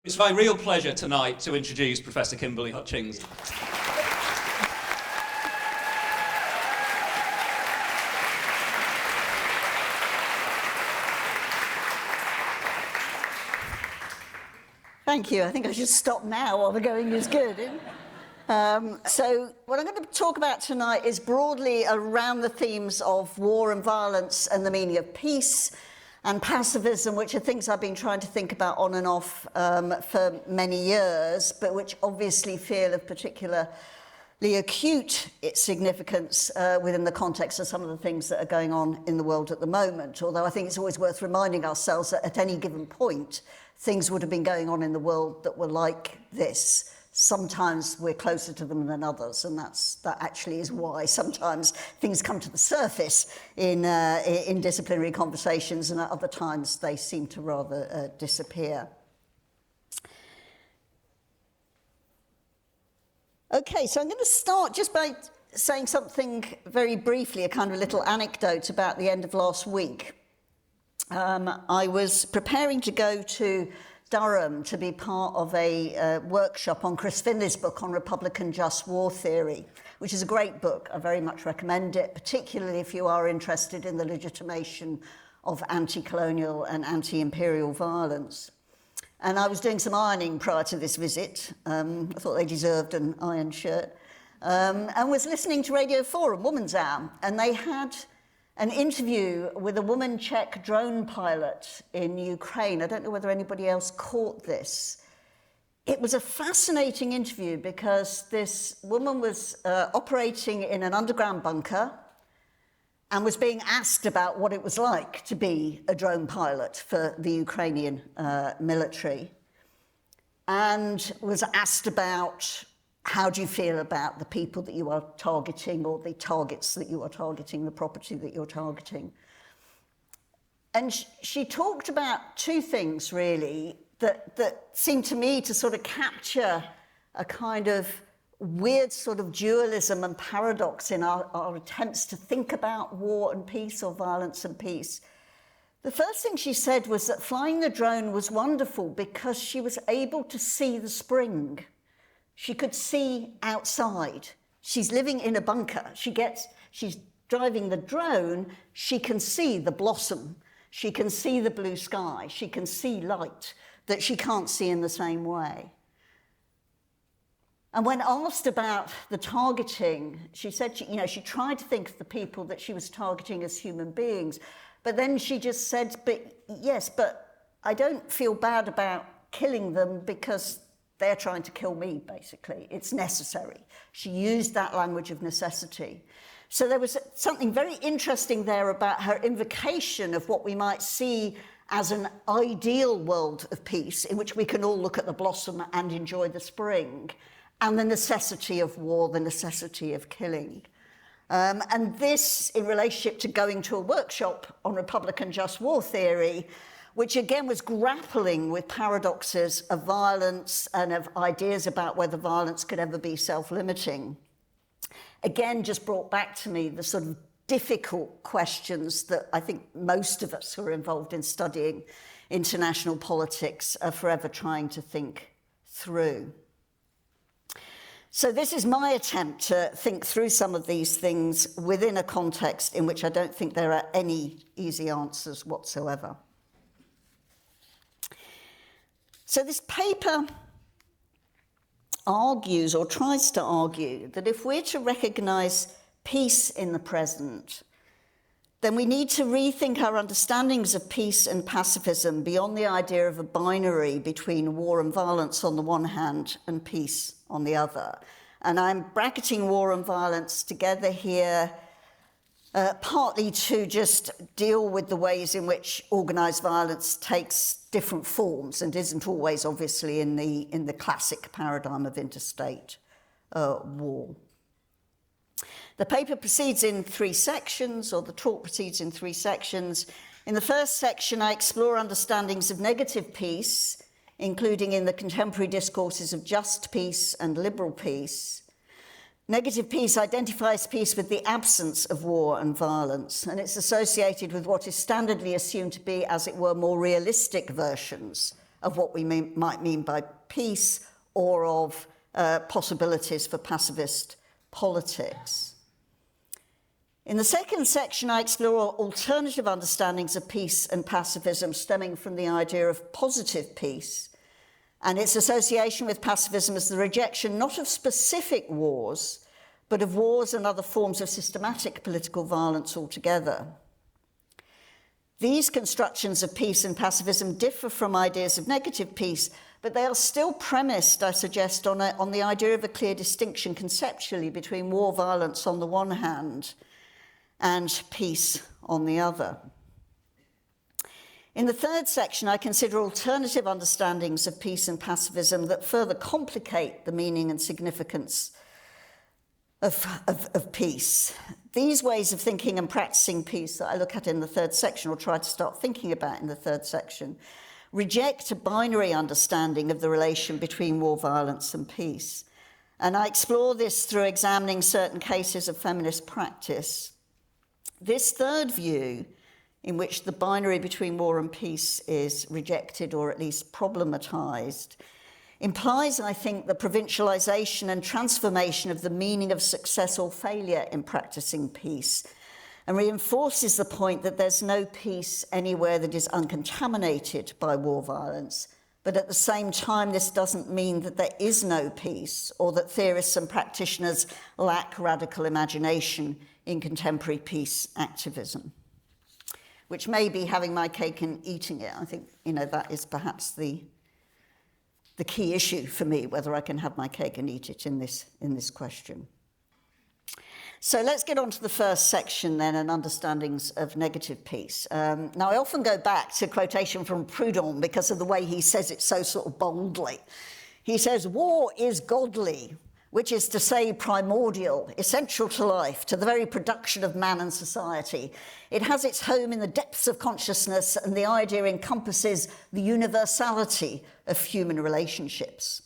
It's my real pleasure tonight to introduce Professor Kimberly Hutchings. Thank you. I think I should stop now while the going is good. So what I'm going to talk about tonight is broadly around the themes of war and violence and the meaning of peace and pacifism, which are things I've been trying to think about on and off for many years, but which obviously feel of particularly acute significance within the context of some of the things that are going on in the world at the moment. Although I think it's always worth reminding ourselves that at any given point, things would have been going on in the world that were like this. Sometimes we're closer to them than others, and that actually is why sometimes things come to the surface in disciplinary conversations, and at other times they seem to rather disappear. Okay, so I'm going to start just by saying something very briefly, a kind of little anecdote about the end of last week. I was preparing to go to Durham to be part of a workshop on Chris Finley's book on Republican just war theory, which is a great book. I very much recommend it, particularly if you are interested in the legitimation of anti-colonial and anti-imperial violence. And I was doing some ironing prior to this visit. I thought they deserved an iron shirt. And was listening to Radio 4 and Woman's Hour, and they had an interview with a woman Czech drone pilot in Ukraine. I don't know whether anybody else caught this. It was a fascinating interview because this woman was operating in an underground bunker and was being asked about what it was like to be a drone pilot for the Ukrainian military, and was asked about, how do you feel about the people that you are targeting, or the targets that you are targeting, the property that you're targeting? And she talked about two things, really, that seemed to me to sort of capture a kind of weird sort of dualism and paradox in our attempts to think about war and peace, or violence and peace. The first thing she said was that flying the drone was wonderful because she was able to see the spring. She could see outside. She's living in a bunker. She's driving the drone. She can see the blossom. She can see the blue sky. She can see light that she can't see in the same way. And when asked about the targeting, she said she tried to think of the people that she was targeting as human beings, but then she just said, but I don't feel bad about killing them because they're trying to kill me, basically. It's necessary. She used that language of necessity. So there was something very interesting there about her invocation of what we might see as an ideal world of peace, in which we can all look at the blossom and enjoy the spring, and the necessity of war, the necessity of killing. And this, in relationship to going to a workshop on Republican just war theory, which again was grappling with paradoxes of violence and of ideas about whether violence could ever be self-limiting, again just brought back to me the sort of difficult questions that I think most of us who are involved in studying international politics are forever trying to think through. So this is my attempt to think through some of these things within a context in which I don't think there are any easy answers whatsoever. So this paper argues, or tries to argue, that if we're to recognise peace in the present, then we need to rethink our understandings of peace and pacifism beyond the idea of a binary between war and violence on the one hand and peace on the other. And I'm bracketing war and violence together here, partly to just deal with the ways in which organised violence takes different forms and isn't always obviously in the classic paradigm of interstate war. The paper proceeds in three sections, or the talk proceeds in three sections. In the first section, I explore understandings of negative peace, including in the contemporary discourses of just peace and liberal peace. Negative peace identifies peace with the absence of war and violence, and it's associated with what is standardly assumed to be, as it were, more realistic versions of what we might mean by peace or of possibilities for pacifist politics. In the second section, I explore alternative understandings of peace and pacifism stemming from the idea of positive peace and its association with pacifism as the rejection not of specific wars, but of wars and other forms of systematic political violence altogether. These constructions of peace and pacifism differ from ideas of negative peace, but they are still premised, I suggest, on the idea of a clear distinction conceptually between war violence on the one hand and peace on the other. In the third section, I consider alternative understandings of peace and pacifism that further complicate the meaning and significance of peace. These ways of thinking and practicing peace that I look at in the third section, or try to start thinking about in the third section, reject a binary understanding of the relation between war violence and peace. And I explore this through examining certain cases of feminist practice. This third view, in which the binary between war and peace is rejected or at least problematized, implies, I think, the provincialization and transformation of the meaning of success or failure in practicing peace, and reinforces the point that there's no peace anywhere that is uncontaminated by war violence. But at the same time, this doesn't mean that there is no peace, or that theorists and practitioners lack radical imagination in contemporary peace activism, which may be having my cake and eating it. I think, that is perhaps the key issue for me, whether I can have my cake and eat it in this question. So let's get on to the first section then, and understandings of negative peace. Now, I often go back to quotation from Proudhon because of the way he says it so sort of boldly. He says, "War is godly, which is to say primordial, essential to life, to the very production of man and society. It has its home in the depths of consciousness, and the idea encompasses the universality of human relationships."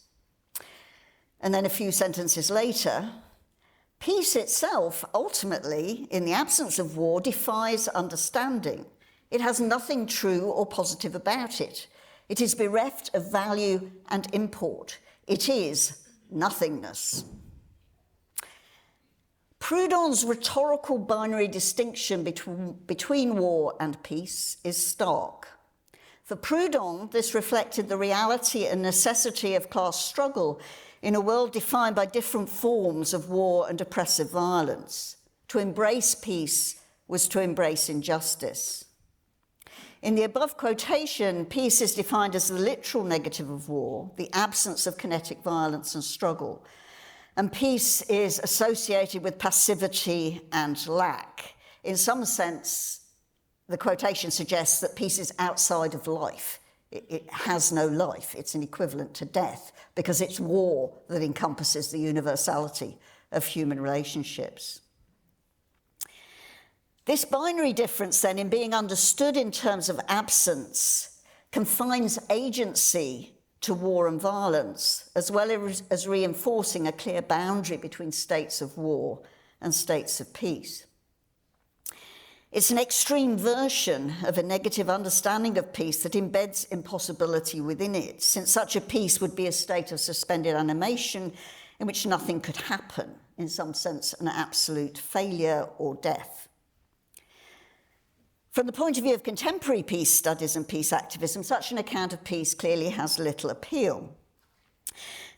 And then a few sentences later, "Peace itself, ultimately, in the absence of war, defies understanding. It has nothing true or positive about it. It is bereft of value and import. It is nothingness." Proudhon's rhetorical binary distinction between war and peace is stark. For Proudhon, this reflected the reality and necessity of class struggle in a world defined by different forms of war and oppressive violence. To embrace peace was to embrace injustice. In the above quotation, peace is defined as the literal negative of war, the absence of kinetic violence and struggle. And peace is associated with passivity and lack. In some sense, the quotation suggests that peace is outside of life. It has no life. It's an equivalent to death because it's war that encompasses the universality of human relationships. This binary difference, then, in being understood in terms of absence, confines agency to war and violence, as well as reinforcing a clear boundary between states of war and states of peace. It's an extreme version of a negative understanding of peace that embeds impossibility within it, since such a peace would be a state of suspended animation in which nothing could happen, in some sense an absolute failure or death. From the point of view of contemporary peace studies and peace activism, such an account of peace clearly has little appeal.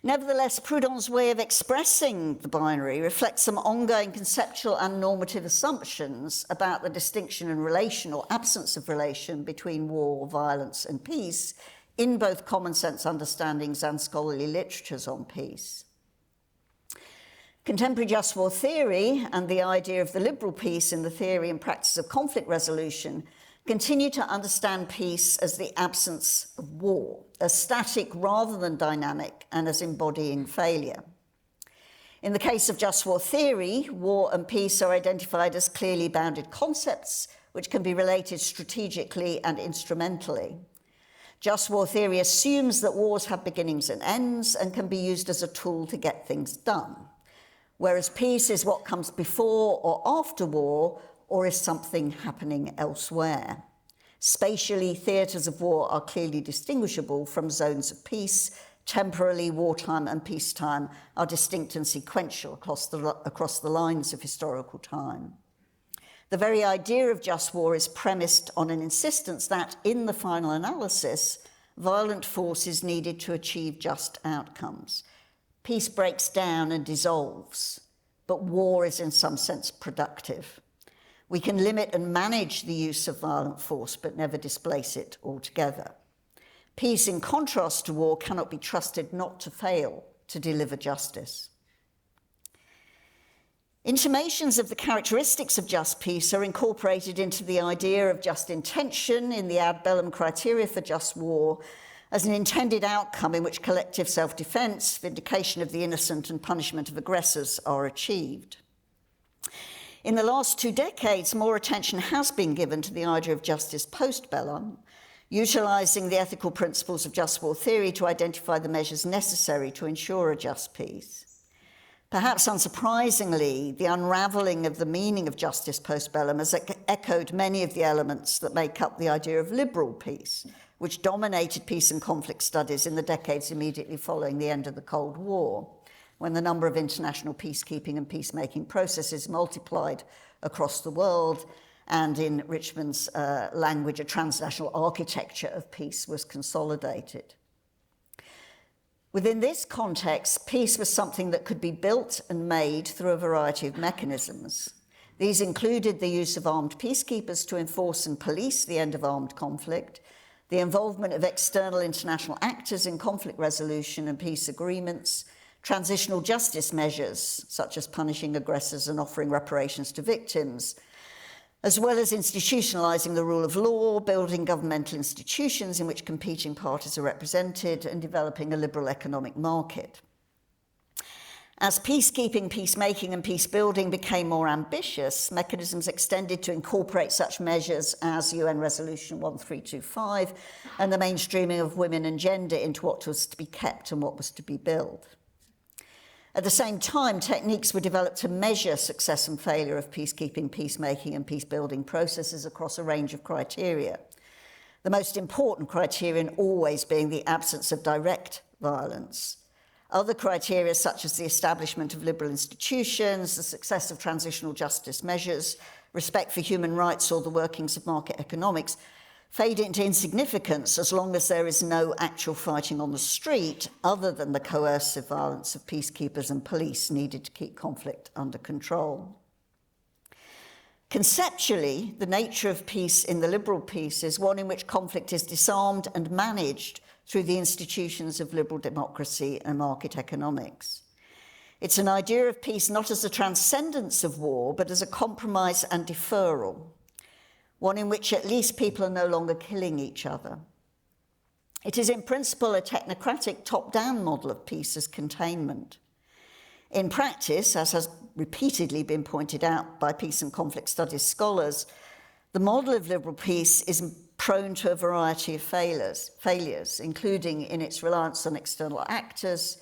Nevertheless, Proudhon's way of expressing the binary reflects some ongoing conceptual and normative assumptions about the distinction and relation or absence of relation between war, violence, and peace in both common sense understandings and scholarly literatures on peace. Contemporary just war theory and the idea of the liberal peace in the theory and practice of conflict resolution continue to understand peace as the absence of war, as static rather than dynamic, and as embodying failure. In the case of just war theory, war and peace are identified as clearly bounded concepts which can be related strategically and instrumentally. Just war theory assumes that wars have beginnings and ends and can be used as a tool to get things done, whereas peace is what comes before or after war, or is something happening elsewhere. Spatially, theatres of war are clearly distinguishable from zones of peace. Temporally, wartime and peacetime are distinct and sequential across the lines of historical time. The very idea of just war is premised on an insistence that, in the final analysis, violent force is needed to achieve just outcomes. Peace breaks down and dissolves, but war is in some sense productive. We can limit and manage the use of violent force, but never displace it altogether. Peace, in contrast to war, cannot be trusted not to fail to deliver justice. Intimations of the characteristics of just peace are incorporated into the idea of just intention in the ad bellum criteria for just war as an intended outcome in which collective self-defense, vindication of the innocent, and punishment of aggressors are achieved. In the last 2 decades, more attention has been given to the idea of justice post-bellum, utilising the ethical principles of just war theory to identify the measures necessary to ensure a just peace. Perhaps unsurprisingly, the unravelling of the meaning of justice post-bellum has echoed many of the elements that make up the idea of liberal peace, which dominated peace and conflict studies in the decades immediately following the end of the Cold War, when the number of international peacekeeping and peacemaking processes multiplied across the world, and in Richmond's language, a transnational architecture of peace was consolidated. Within this context, peace was something that could be built and made through a variety of mechanisms. These included the use of armed peacekeepers to enforce and police the end of armed conflict, the involvement of external international actors in conflict resolution and peace agreements, transitional justice measures, such as punishing aggressors and offering reparations to victims, as well as institutionalising the rule of law, building governmental institutions in which competing parties are represented, and developing a liberal economic market. As peacekeeping, peacemaking, and peacebuilding became more ambitious, mechanisms extended to incorporate such measures as UN Resolution 1325 and the mainstreaming of women and gender into what was to be kept and what was to be built. At the same time, techniques were developed to measure success and failure of peacekeeping, peacemaking, and peacebuilding processes across a range of criteria. The most important criterion always being the absence of direct violence. Other criteria, such as the establishment of liberal institutions, the success of transitional justice measures, respect for human rights, or the workings of market economics, fade into insignificance as long as there is no actual fighting on the street other than the coercive violence of peacekeepers and police needed to keep conflict under control. Conceptually, the nature of peace in the liberal peace is one in which conflict is disarmed and managed through the institutions of liberal democracy and market economics. It's an idea of peace not as a transcendence of war, but as a compromise and deferral, one in which at least people are no longer killing each other. It is in principle a technocratic top-down model of peace as containment. In practice, as has repeatedly been pointed out by peace and conflict studies scholars, the model of liberal peace is prone to a variety of failures, including in its reliance on external actors,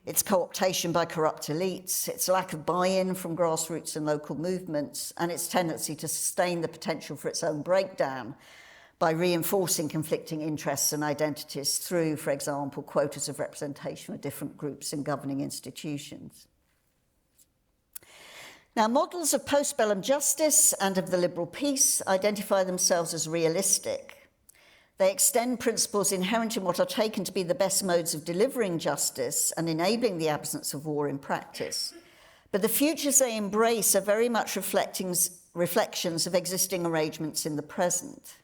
its co-optation by corrupt elites, its lack of buy-in from grassroots and local movements, and its tendency to sustain the potential for its own breakdown by reinforcing conflicting interests and identities through, for example, quotas of representation of different groups in governing institutions. Now, models of postbellum justice and of the liberal peace identify themselves as realistic. They extend principles inherent in what are taken to be the best modes of delivering justice and enabling the absence of war in practice. But the futures they embrace are very much reflections of existing arrangements in the present.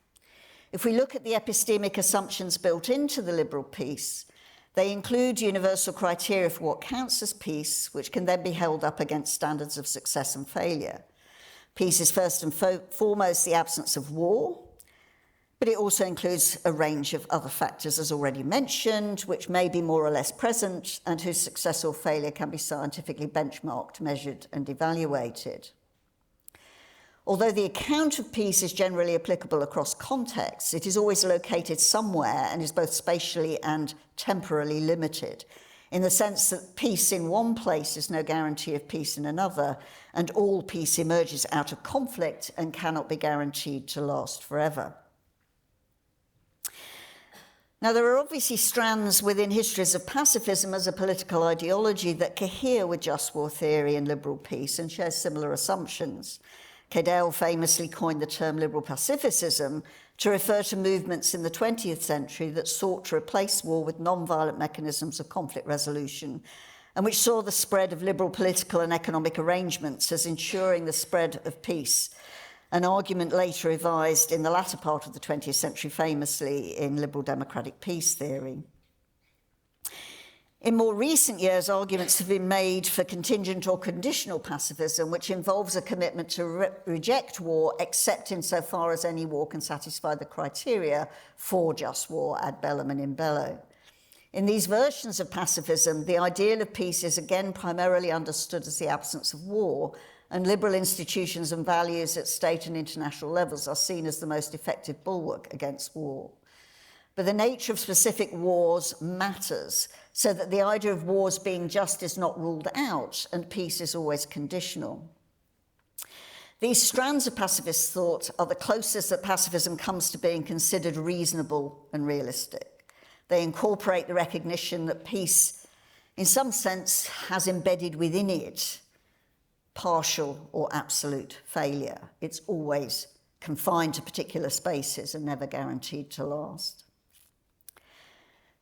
If we look at the epistemic assumptions built into the liberal peace, they include universal criteria for what counts as peace, which can then be held up against standards of success and failure. Peace is first and foremost the absence of war, but it also includes a range of other factors, as already mentioned, which may be more or less present and whose success or failure can be scientifically benchmarked, measured, and evaluated. Although the account of peace is generally applicable across contexts, it is always located somewhere and is both spatially and temporally limited, in the sense that peace in one place is no guarantee of peace in another, and all peace emerges out of conflict and cannot be guaranteed to last forever. Now, there are obviously strands within histories of pacifism as a political ideology that cohere with just war theory and liberal peace and share similar assumptions. Hegel famously coined the term liberal pacifism to refer to movements in the 20th century that sought to replace war with non-violent mechanisms of conflict resolution, and which saw the spread of liberal political and economic arrangements as ensuring the spread of peace, an argument later revised in the latter part of the 20th century famously in liberal democratic peace theory. In more recent years, arguments have been made for contingent or conditional pacifism, which involves a commitment to reject war except insofar as any war can satisfy the criteria for just war, ad bellum and in bello. In these versions of pacifism, the ideal of peace is again primarily understood as the absence of war, and liberal institutions and values at state and international levels are seen as the most effective bulwark against war. But the nature of specific wars matters, so that the idea of wars being just is not ruled out, and peace is always conditional. These strands of pacifist thought are the closest that pacifism comes to being considered reasonable and realistic. They incorporate the recognition that peace, in some sense, has embedded within it partial or absolute failure. It's always confined to particular spaces and never guaranteed to last.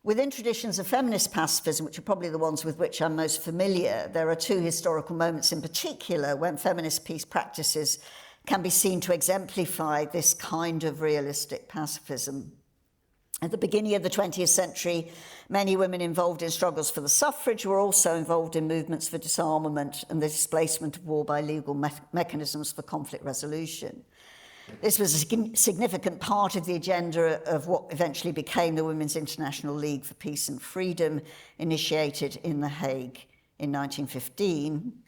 Within traditions of feminist pacifism, which are probably the ones with which I'm most familiar, there are two historical moments in particular when feminist peace practices can be seen to exemplify this kind of realistic pacifism. At the beginning of the 20th century, many women involved in struggles for the suffrage were also involved in movements for disarmament and the displacement of war by legal mechanisms for conflict resolution. This was a significant part of the agenda of what eventually became the Women's International League for Peace and Freedom, initiated in The Hague in 1915.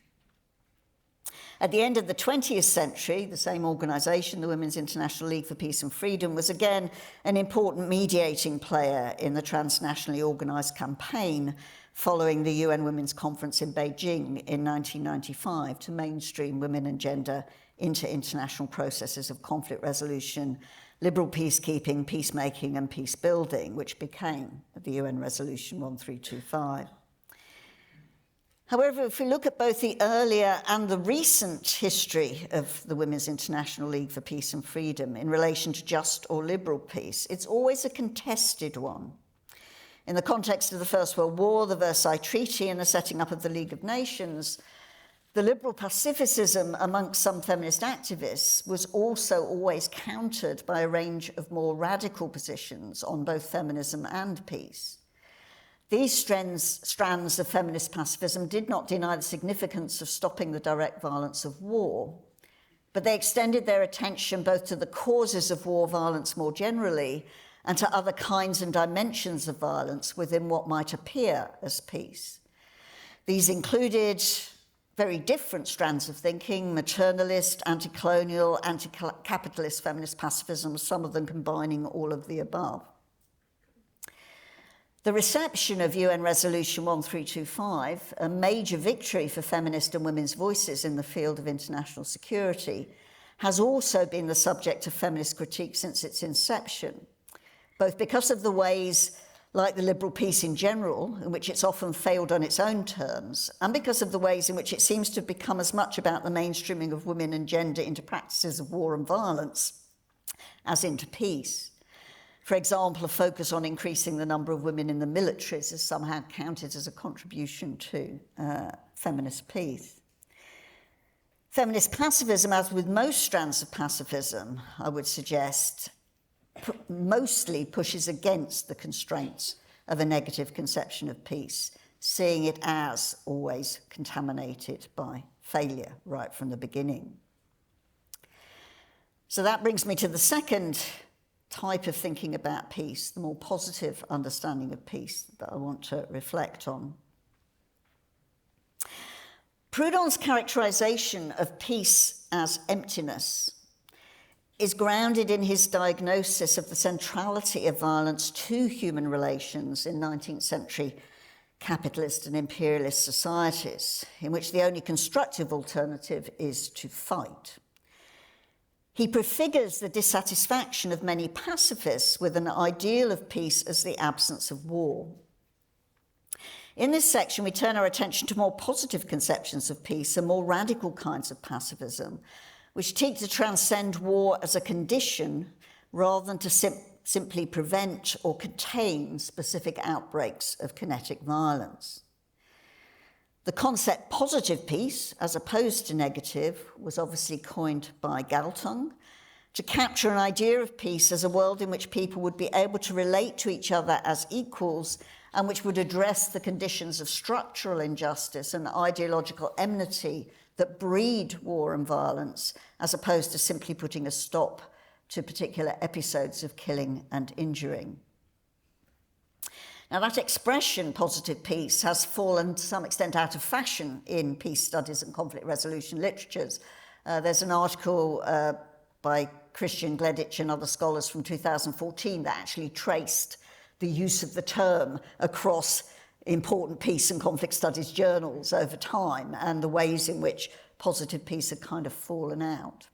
At the end of the 20th century, the same organisation, the Women's International League for Peace and Freedom, was again an important mediating player in the transnationally organised campaign following the UN Women's Conference in Beijing in 1995 to mainstream women and gender into international processes of conflict resolution, liberal peacekeeping, peacemaking and peace building, which became the UN Resolution 1325. However, if we look at both the earlier and the recent history of the Women's International League for Peace and Freedom in relation to just or liberal peace, it's always a contested one. In the context of the First World War, the Versailles Treaty and the setting up of the League of Nations, the liberal pacifism amongst some feminist activists was also always countered by a range of more radical positions on both feminism and peace. These strands of feminist pacifism did not deny the significance of stopping the direct violence of war, but they extended their attention both to the causes of war violence more generally and to other kinds and dimensions of violence within what might appear as peace. These included very different strands of thinking: maternalist, anti-colonial, anti-capitalist feminist pacifism, some of them combining all of the above. The reception of UN Resolution 1325, a major victory for feminist and women's voices in the field of international security, has also been the subject of feminist critique since its inception, both because of the ways, like the liberal peace in general, in which it's often failed on its own terms, and because of the ways in which it seems to have become as much about the mainstreaming of women and gender into practices of war and violence as into peace. For example, a focus on increasing the number of women in the militaries is somehow counted as a contribution to feminist peace. Feminist pacifism, as with most strands of pacifism, I would suggest, mostly pushes against the constraints of a negative conception of peace, seeing it as always contaminated by failure right from the beginning. So that brings me to the second type of thinking about peace, the more positive understanding of peace that I want to reflect on. Proudhon's characterization of peace as emptiness is grounded in his diagnosis of the centrality of violence to human relations in 19th century capitalist and imperialist societies, in which the only constructive alternative is to fight. He prefigures the dissatisfaction of many pacifists with an ideal of peace as the absence of war. In this section, we turn our attention to more positive conceptions of peace and more radical kinds of pacifism, which seek to transcend war as a condition rather than to simply prevent or contain specific outbreaks of kinetic violence. The concept positive peace, as opposed to negative, was obviously coined by Galtung to capture an idea of peace as a world in which people would be able to relate to each other as equals and which would address the conditions of structural injustice and ideological enmity that breed war and violence, as opposed to simply putting a stop to particular episodes of killing and injuring. Now, that expression, positive peace, has fallen to some extent out of fashion in peace studies and conflict resolution literatures. There's an article by Christian Gleditsch and other scholars from 2014 that actually traced the use of the term across important peace and conflict studies journals over time and the ways in which positive peace had kind of fallen out.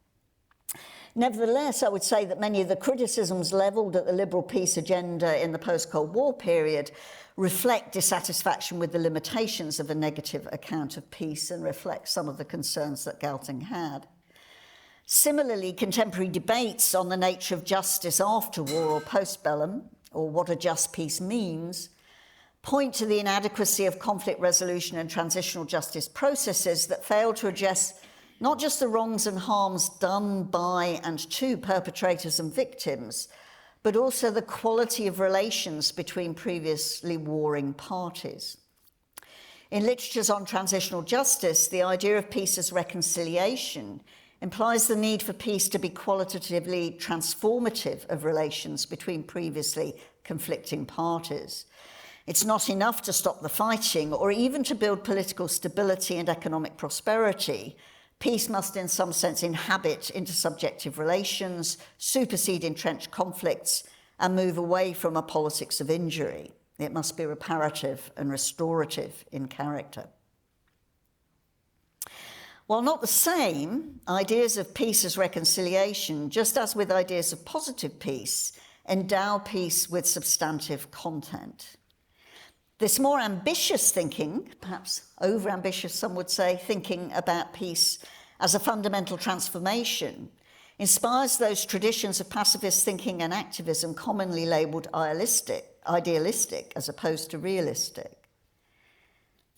Nevertheless, I would say that many of the criticisms levelled at the liberal peace agenda in the post-Cold War period reflect dissatisfaction with the limitations of a negative account of peace and reflect some of the concerns that Galtung had. Similarly, contemporary debates on the nature of justice after war or post-bellum, or what a just peace means, point to the inadequacy of conflict resolution and transitional justice processes that fail to address not just the wrongs and harms done by and to perpetrators and victims, but also the quality of relations between previously warring parties. In literatures on transitional justice, the idea of peace as reconciliation implies the need for peace to be qualitatively transformative of relations between previously conflicting parties. It's not enough to stop the fighting or even to build political stability and economic prosperity. Peace must in some sense inhabit intersubjective relations, supersede entrenched conflicts, and move away from a politics of injury. It must be reparative and restorative in character. While not the same, ideas of peace as reconciliation, just as with ideas of positive peace, endow peace with substantive content. This more ambitious thinking, perhaps over-ambitious some would say, thinking about peace as a fundamental transformation, inspires those traditions of pacifist thinking and activism commonly labelled idealistic as opposed to realistic.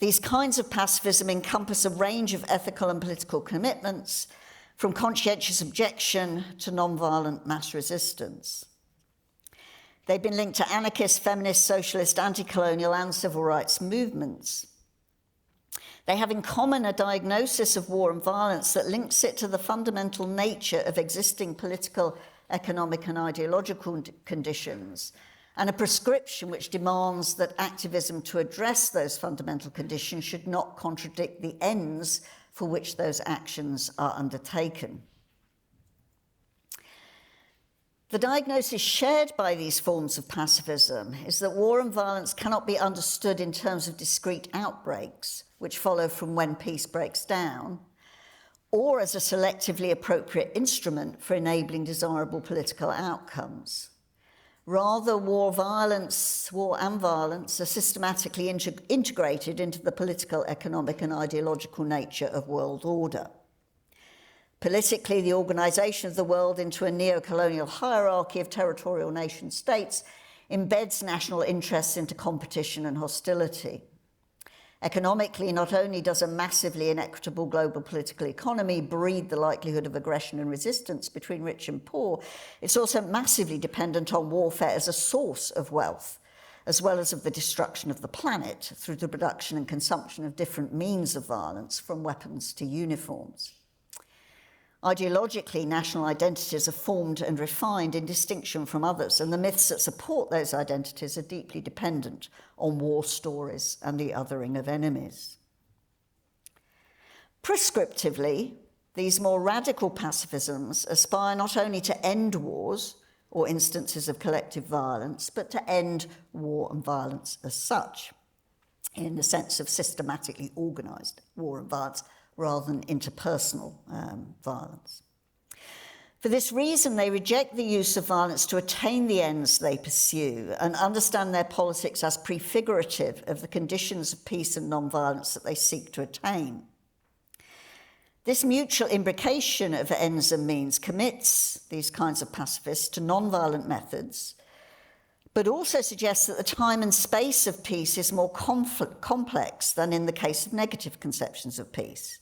These kinds of pacifism encompass a range of ethical and political commitments, from conscientious objection to non-violent mass resistance. They've been linked to anarchist, feminist, socialist, anti-colonial and civil rights movements. They have in common a diagnosis of war and violence that links it to the fundamental nature of existing political, economic and ideological conditions, and a prescription which demands that activism to address those fundamental conditions should not contradict the ends for which those actions are undertaken. The diagnosis shared by these forms of pacifism is that war and violence cannot be understood in terms of discrete outbreaks, which follow from when peace breaks down, or as a selectively appropriate instrument for enabling desirable political outcomes. Rather, war and violence are systematically integrated into the political, economic and ideological nature of world order. Politically, the organisation of the world into a neo-colonial hierarchy of territorial nation-states embeds national interests into competition and hostility. Economically, not only does a massively inequitable global political economy breed the likelihood of aggression and resistance between rich and poor, it's also massively dependent on warfare as a source of wealth, as well as of the destruction of the planet through the production and consumption of different means of violence, from weapons to uniforms. Ideologically, national identities are formed and refined in distinction from others, and the myths that support those identities are deeply dependent on war stories and the othering of enemies. Prescriptively, these more radical pacifisms aspire not only to end wars or instances of collective violence, but to end war and violence as such, in the sense of systematically organised war and violence, rather than interpersonal violence. For this reason, they reject the use of violence to attain the ends they pursue and understand their politics as prefigurative of the conditions of peace and non-violence that they seek to attain. This mutual imbrication of ends and means commits these kinds of pacifists to non-violent methods, but also suggests that the time and space of peace is more complex than in the case of negative conceptions of peace.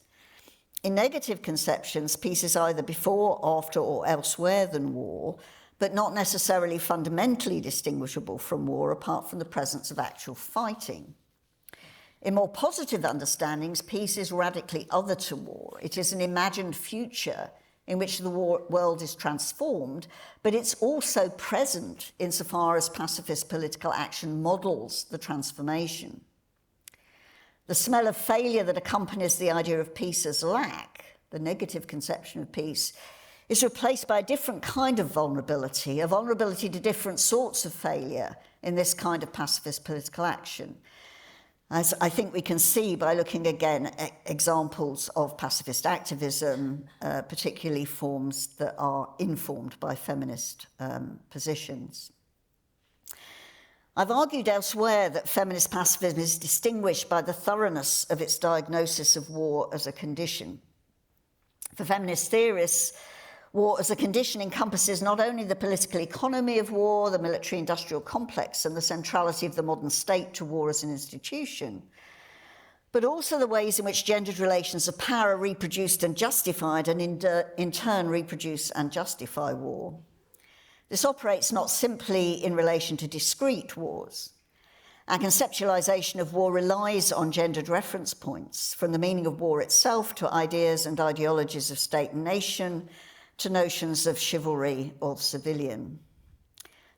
In negative conceptions, peace is either before, after, or elsewhere than war, but not necessarily fundamentally distinguishable from war apart from the presence of actual fighting. In more positive understandings, peace is radically other to war. It is an imagined future in which the world is transformed, but it's also present insofar as pacifist political action models the transformation. The smell of failure that accompanies the idea of peace as lack, the negative conception of peace, is replaced by a different kind of vulnerability, a vulnerability to different sorts of failure in this kind of pacifist political action, as I think we can see by looking again at examples of pacifist activism, particularly forms that are informed by feminist positions. I've argued elsewhere that feminist pacifism is distinguished by the thoroughness of its diagnosis of war as a condition. For feminist theorists, war as a condition encompasses not only the political economy of war, the military-industrial complex, and the centrality of the modern state to war as an institution, but also the ways in which gendered relations of power are reproduced and justified, and in turn reproduce and justify war. This operates not simply in relation to discrete wars. Our conceptualization of war relies on gendered reference points, from the meaning of war itself to ideas and ideologies of state and nation, to notions of chivalry or civilian.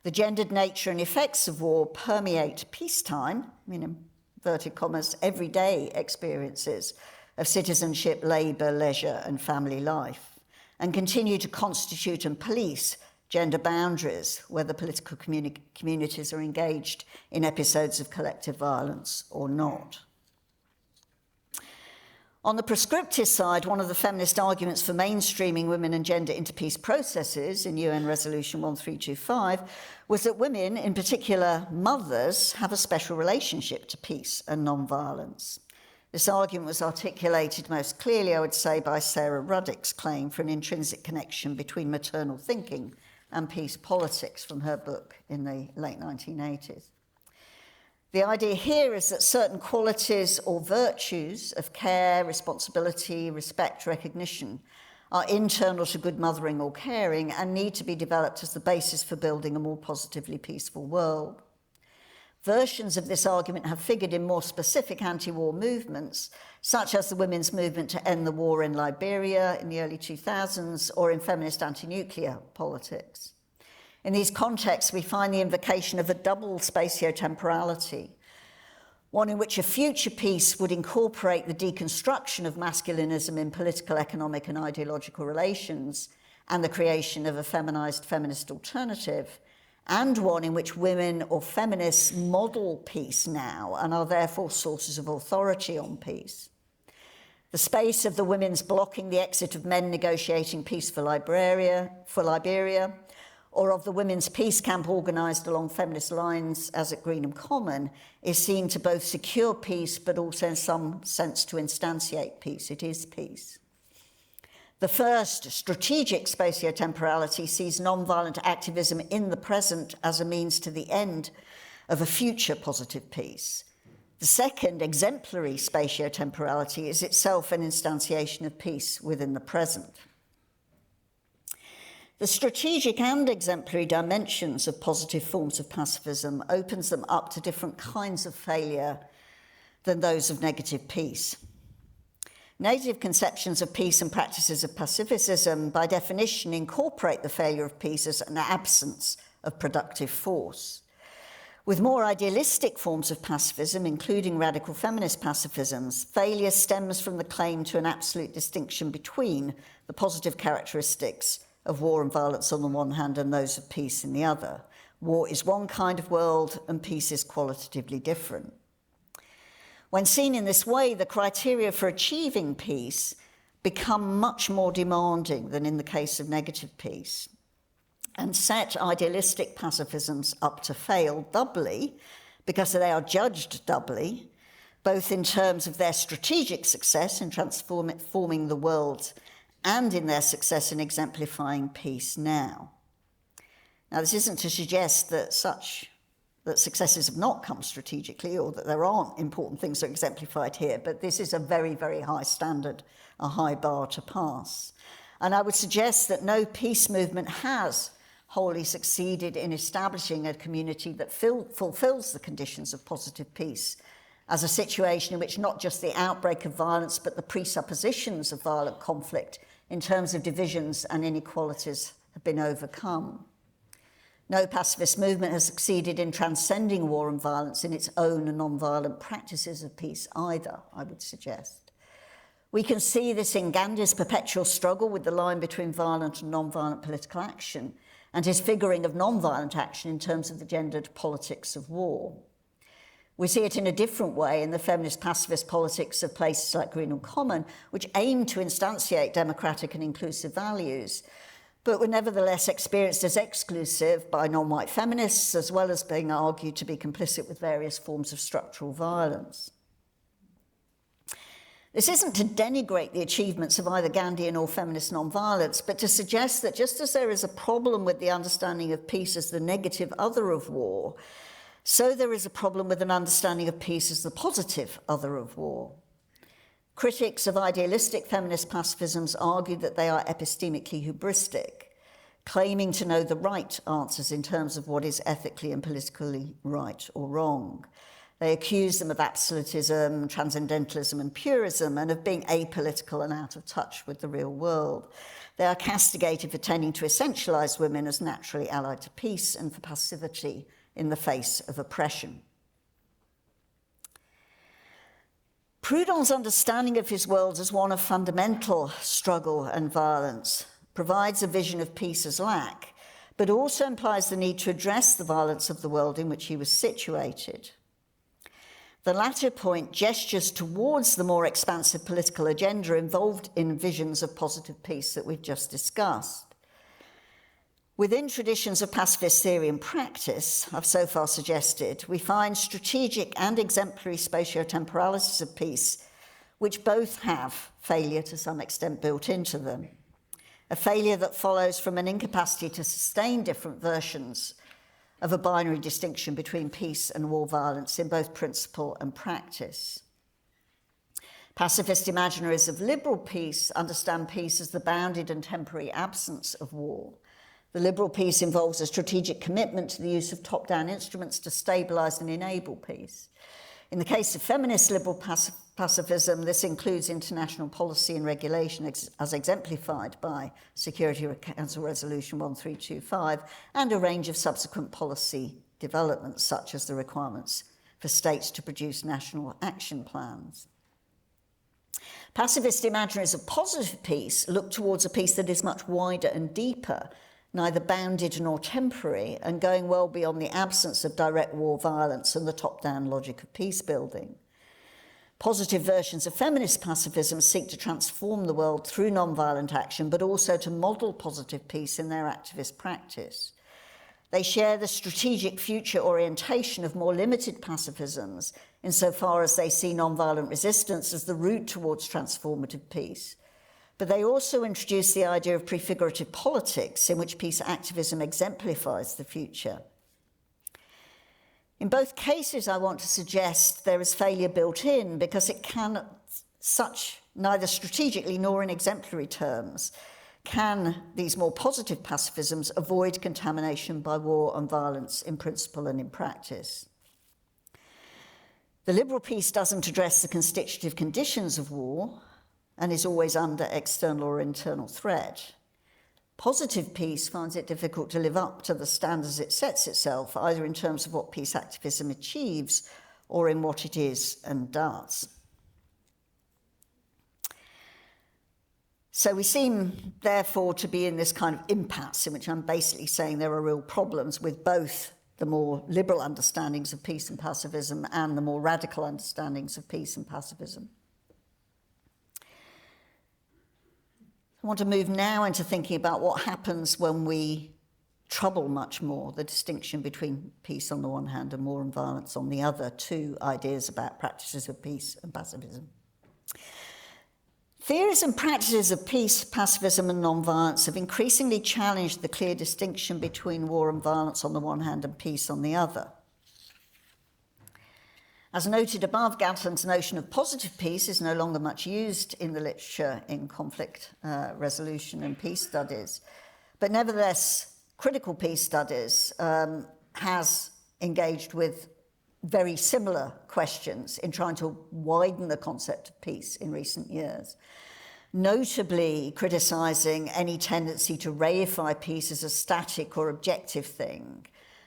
The gendered nature and effects of war permeate peacetime, in inverted commas, everyday experiences of citizenship, labour, leisure, and family life, and continue to constitute and police gender boundaries, whether political communities are engaged in episodes of collective violence or not. On the prescriptive side, one of the feminist arguments for mainstreaming women and gender into peace processes in UN Resolution 1325 was that women, in particular mothers, have a special relationship to peace and non-violence. This argument was articulated most clearly, I would say, by Sarah Ruddick's claim for an intrinsic connection between maternal thinking and peace politics from her book in the late 1980s. The idea here is that certain qualities or virtues of care, responsibility, respect, recognition are internal to good mothering or caring and need to be developed as the basis for building a more positively peaceful world. Versions of this argument have figured in more specific anti-war movements, such as the women's movement to end the war in Liberia in the early 2000s, or in feminist anti-nuclear politics. In these contexts, we find the invocation of a double spatiotemporality, one in which a future peace would incorporate the deconstruction of masculinism in political, economic, and ideological relations, and the creation of a feminized feminist alternative, and one in which women or feminists model peace now and are therefore sources of authority on peace. The space of the women's blocking the exit of men negotiating peace for Liberia, or of the women's peace camp organised along feminist lines as at Greenham Common, is seen to both secure peace but also in some sense to instantiate peace. It is peace. The first, strategic spatiotemporality, sees non-violent activism in the present as a means to the end of a future positive peace. The second, exemplary spatiotemporality, is itself an instantiation of peace within the present. The strategic and exemplary dimensions of positive forms of pacifism opens them up to different kinds of failure than those of negative peace. Negative conceptions of peace and practices of pacifism, by definition, incorporate the failure of peace as an absence of productive force. With more idealistic forms of pacifism, including radical feminist pacifisms, failure stems from the claim to an absolute distinction between the positive characteristics of war and violence on the one hand and those of peace in the other. War is one kind of world and peace is qualitatively different. When seen in this way, the criteria for achieving peace become much more demanding than in the case of negative peace, and set idealistic pacifisms up to fail doubly, because they are judged doubly, both in terms of their strategic success in transforming the world and in their success in exemplifying peace now. Now, this isn't to suggest that successes have not come strategically, or that there aren't important things that are exemplified here, but this is a very, very high standard, a high bar to pass. And I would suggest that no peace movement has wholly succeeded in establishing a community that fulfills the conditions of positive peace as a situation in which not just the outbreak of violence, but the presuppositions of violent conflict in terms of divisions and inequalities have been overcome. No pacifist movement has succeeded in transcending war and violence in its own non-violent practices of peace either, I would suggest. We can see this in Gandhi's perpetual struggle with the line between violent and non-violent political action, and his figuring of non-violent action in terms of the gendered politics of war. We see it in a different way in the feminist pacifist politics of places like Greenham Common, which aim to instantiate democratic and inclusive values, but were nevertheless experienced as exclusive by non-white feminists, as well as being argued to be complicit with various forms of structural violence. This isn't to denigrate the achievements of either Gandhian or feminist non-violence, but to suggest that just as there is a problem with the understanding of peace as the negative other of war, so there is a problem with an understanding of peace as the positive other of war. Critics of idealistic feminist pacifisms argue that they are epistemically hubristic, claiming to know the right answers in terms of what is ethically and politically right or wrong. They accuse them of absolutism, transcendentalism and purism, and of being apolitical and out of touch with the real world. They are castigated for tending to essentialise women as naturally allied to peace and for passivity in the face of oppression. Proudhon's understanding of his world as one of fundamental struggle and violence provides a vision of peace as lack, but also implies the need to address the violence of the world in which he was situated. The latter point gestures towards the more expansive political agenda involved in visions of positive peace that we've just discussed. Within traditions of pacifist theory and practice, I've so far suggested, we find strategic and exemplary spatiotemporalities of peace, which both have failure to some extent built into them. A failure that follows from an incapacity to sustain different versions of a binary distinction between peace and war violence in both principle and practice. Pacifist imaginaries of liberal peace understand peace as the bounded and temporary absence of war. The liberal peace involves a strategic commitment to the use of top-down instruments to stabilise and enable peace. In the case of feminist liberal pacifism, this includes international policy and regulation as exemplified by Security Council Resolution 1325 and a range of subsequent policy developments, such as the requirements for states to produce national action plans. Pacifist imaginaries of positive peace look towards a peace that is much wider and deeper, neither bounded nor temporary, and going well beyond the absence of direct war violence and the top-down logic of peace building. Positive versions of feminist pacifism seek to transform the world through non-violent action, but also to model positive peace in their activist practice. They share the strategic future orientation of more limited pacifisms, insofar as they see non-violent resistance as the route towards transformative peace. But they also introduce the idea of prefigurative politics, in which peace activism exemplifies the future. In both cases, I want to suggest there is failure built in, because it can, neither strategically nor in exemplary terms, can these more positive pacifisms avoid contamination by war and violence in principle and in practice. The liberal peace doesn't address the constitutive conditions of war, and is always under external or internal threat. Positive peace finds it difficult to live up to the standards it sets itself, either in terms of what peace activism achieves or in what it is and does. So we seem, therefore, to be in this kind of impasse in which I'm basically saying there are real problems with both the more liberal understandings of peace and pacifism and the more radical understandings of peace and pacifism. I want to move now into thinking about what happens when we trouble much more the distinction between peace on the one hand and war and violence on the other, two ideas about practices of peace and pacifism. Theories and practices of peace, pacifism and non-violence have increasingly challenged the clear distinction between war and violence on the one hand and peace on the other. As noted above, Gatland's notion of positive peace is no longer much used in the literature in conflict resolution and peace studies, but nevertheless, critical peace studies has engaged with very similar questions in trying to widen the concept of peace in recent years, notably criticising any tendency to reify peace as a static or objective thing,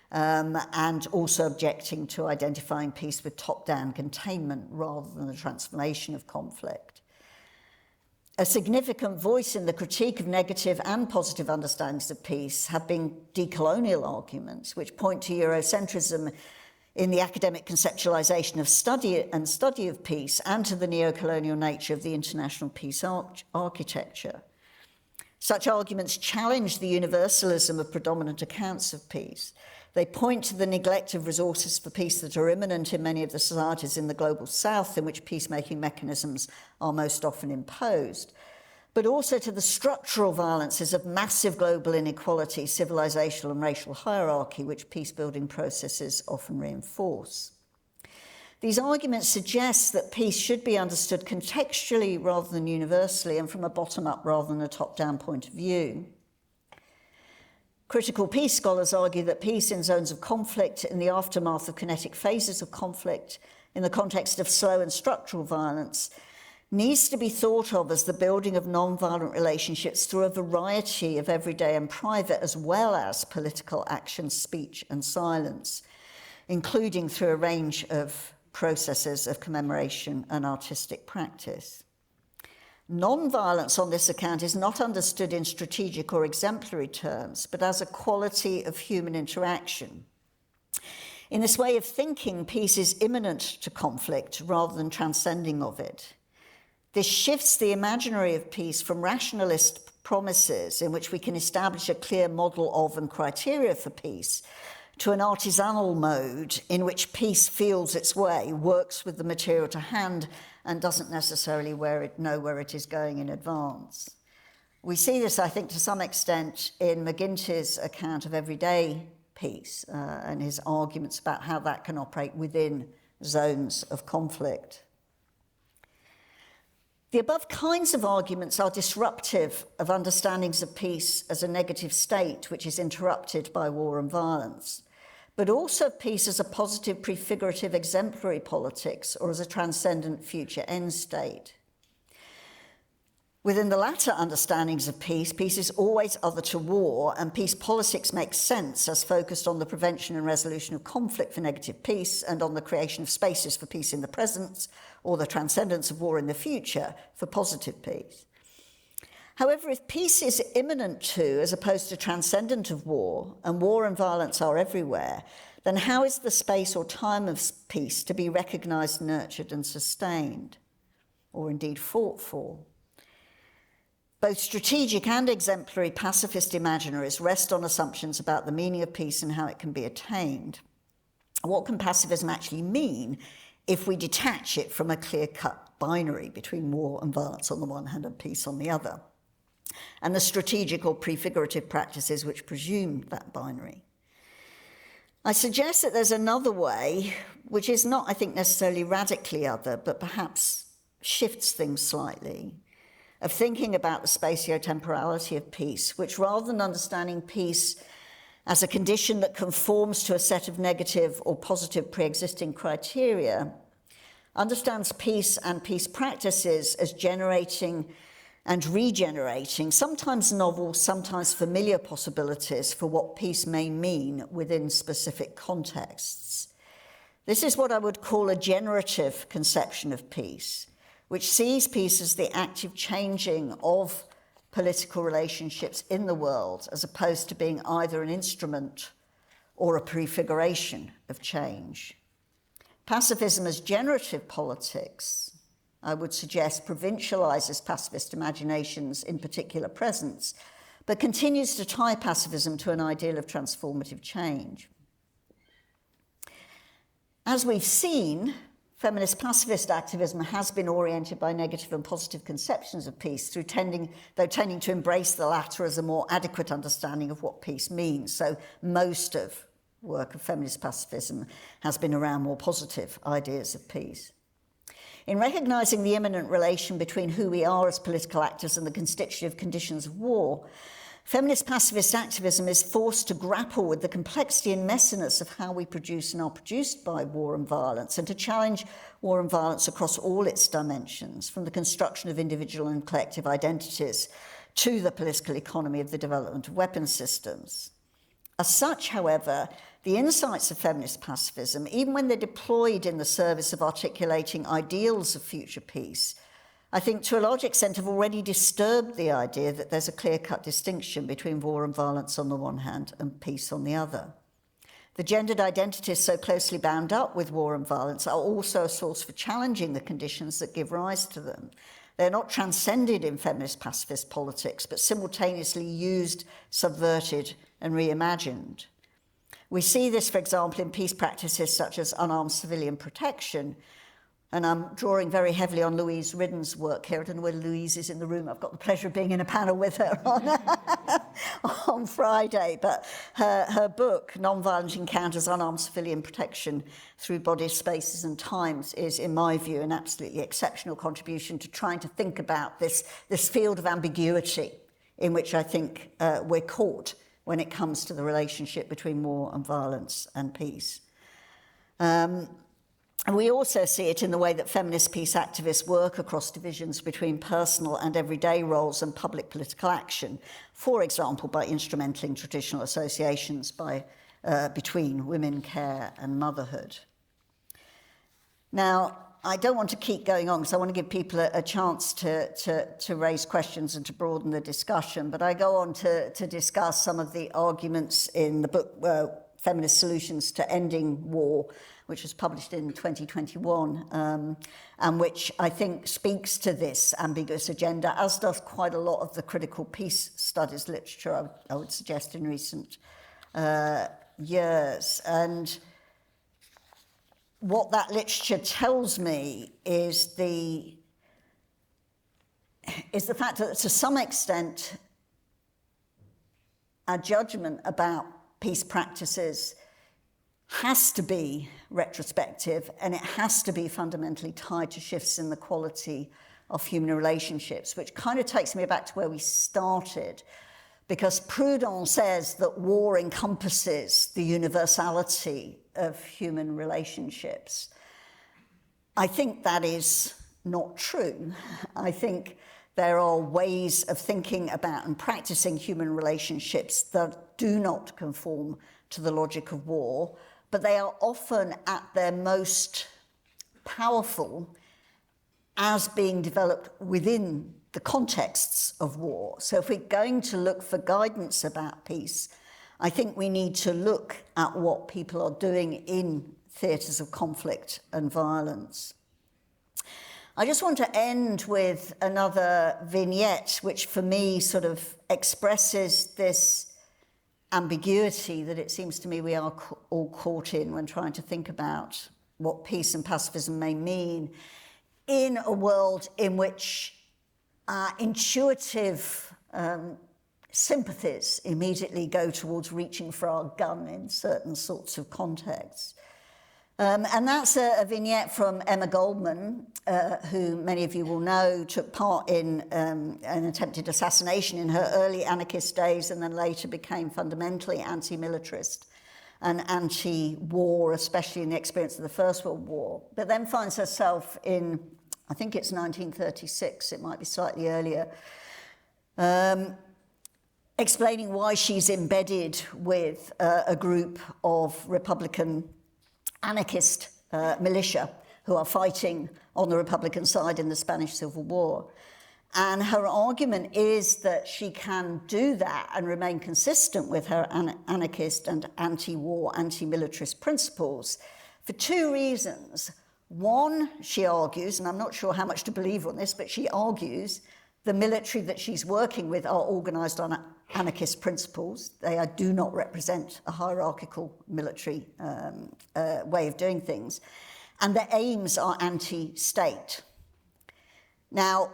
and also objecting to identifying peace with top-down containment rather than the transformation of conflict. A significant voice in the critique of negative and positive understandings of peace have been decolonial arguments, which point to Eurocentrism in the academic conceptualization of study of peace, and to the neo-colonial nature of the international peace architecture. Such arguments challenge the universalism of predominant accounts of peace. They point to the neglect of resources for peace that are imminent in many of the societies in the global south in which peacemaking mechanisms are most often imposed, but also to the structural violences of massive global inequality, civilizational and racial hierarchy, which peace-building processes often reinforce. These arguments suggest that peace should be understood contextually rather than universally, and from a bottom-up rather than a top-down point of view. Critical peace scholars argue that peace in zones of conflict, in the aftermath of kinetic phases of conflict, in the context of slow and structural violence, needs to be thought of as the building of non-violent relationships through a variety of everyday and private, as well as political action, speech and silence, including through a range of processes of commemoration and artistic practice. Non-violence on this account is not understood in strategic or exemplary terms, but as a quality of human interaction. In this way of thinking, peace is immanent to conflict rather than transcending of it. This shifts the imaginary of peace from rationalist promises in which we can establish a clear model of and criteria for peace to an artisanal mode in which peace feels its way, works with the material to hand, and doesn't necessarily know where it is going in advance. We see this, I think, to some extent in McGinty's account of everyday peace and his arguments about how that can operate within zones of conflict. The above kinds of arguments are disruptive of understandings of peace as a negative state which is interrupted by war and violence, but also peace as a positive prefigurative exemplary politics or as a transcendent future end state. Within the latter understandings of peace, peace is always other to war, and peace politics makes sense as focused on the prevention and resolution of conflict for negative peace and on the creation of spaces for peace in the present or the transcendence of war in the future for positive peace. However, if peace is immanent to, as opposed to transcendent of war, and war and violence are everywhere, then how is the space or time of peace to be recognised, nurtured and sustained, or indeed fought for? Both strategic and exemplary pacifist imaginaries rest on assumptions about the meaning of peace and how it can be attained. What can pacifism actually mean if we detach it from a clear-cut binary between war and violence on the one hand and peace on the other, and the strategic or prefigurative practices which presume that binary? I suggest that there's another way, which is not, I think, necessarily radically other, but perhaps shifts things slightly, of thinking about the spatiotemporality of peace, which rather than understanding peace as a condition that conforms to a set of negative or positive pre-existing criteria, understands peace and peace practices as generating and regenerating sometimes novel, sometimes familiar possibilities for what peace may mean within specific contexts. This is what I would call a generative conception of peace, which sees peace as the active changing of political relationships in the world, as opposed to being either an instrument or a prefiguration of change. Pacifism as generative politics, I would suggest, provincialises pacifist imaginations in particular presence, but continues to tie pacifism to an ideal of transformative change. As we've seen, feminist pacifist activism has been oriented by negative and positive conceptions of peace, tending to embrace the latter as a more adequate understanding of what peace means. So most of work of feminist pacifism has been around more positive ideas of peace. In recognising the imminent relation between who we are as political actors and the constitutive conditions of war, feminist pacifist activism is forced to grapple with the complexity and messiness of how we produce and are produced by war and violence, and to challenge war and violence across all its dimensions, from the construction of individual and collective identities to the political economy of the development of weapons systems. As such, however, the insights of feminist pacifism, even when they're deployed in the service of articulating ideals of future peace, I think to a large extent have already disturbed the idea that there's a clear-cut distinction between war and violence on the one hand and peace on the other. The gendered identities so closely bound up with war and violence are also a source for challenging the conditions that give rise to them. They're not transcended in feminist pacifist politics, but simultaneously used, subverted, and reimagined. We see this, for example, in peace practices such as unarmed civilian protection. And I'm drawing very heavily on Louise Ridden's work here. I don't know whether Louise is in the room. I've got the pleasure of being in a panel with her on Friday. But her book, Nonviolent Encounters, Unarmed Civilian Protection Through Bodies, Spaces and Times, is, in my view, an absolutely exceptional contribution to trying to think about this field of ambiguity in which I think we're caught when it comes to the relationship between war and violence and peace. And we also see it in the way that feminist peace activists work across divisions between personal and everyday roles and public political action, for example, by instrumenting traditional associations between women, care, and motherhood. Now, I don't want to keep going on because I want to give people a chance to raise questions and to broaden the discussion, but I go on to discuss some of the arguments in the book, Feminist Solutions to Ending War, which was published in 2021, and which I think speaks to this ambiguous agenda, as does quite a lot of the critical peace studies literature, I would suggest, in recent years. And what that literature tells me is the fact that, to some extent, our judgment about peace practices has to be retrospective, and it has to be fundamentally tied to shifts in the quality of human relationships, which kind of takes me back to where we started, because Proudhon says that war encompasses the universality of human relationships. I think that is not true. I think there are ways of thinking about and practicing human relationships that do not conform to the logic of war, but they are often at their most powerful as being developed within the contexts of war. So if we're going to look for guidance about peace, I think we need to look at what people are doing in theatres of conflict and violence. I just want to end with another vignette, which for me sort of expresses this ambiguity that it seems to me we are all caught in when trying to think about what peace and pacifism may mean in a world in which intuitive sympathies immediately go towards reaching for our gun in certain sorts of contexts. And that's a vignette from Emma Goldman, who many of you will know took part in an attempted assassination in her early anarchist days, and then later became fundamentally anti-militarist and anti-war, especially in the experience of the First World War, but then finds herself in, I think it's 1936, it might be slightly earlier, explaining why she's embedded with a group of Republican anarchist militia who are fighting on the Republican side in the Spanish Civil War. And her argument is that she can do that and remain consistent with her anarchist and anti-war, anti-militarist principles for two reasons. One, she argues, and I'm not sure how much to believe on this, but she argues the military that she's working with are organised on anarchist principles. They do not represent a hierarchical military way of doing things. And their aims are anti-state. Now,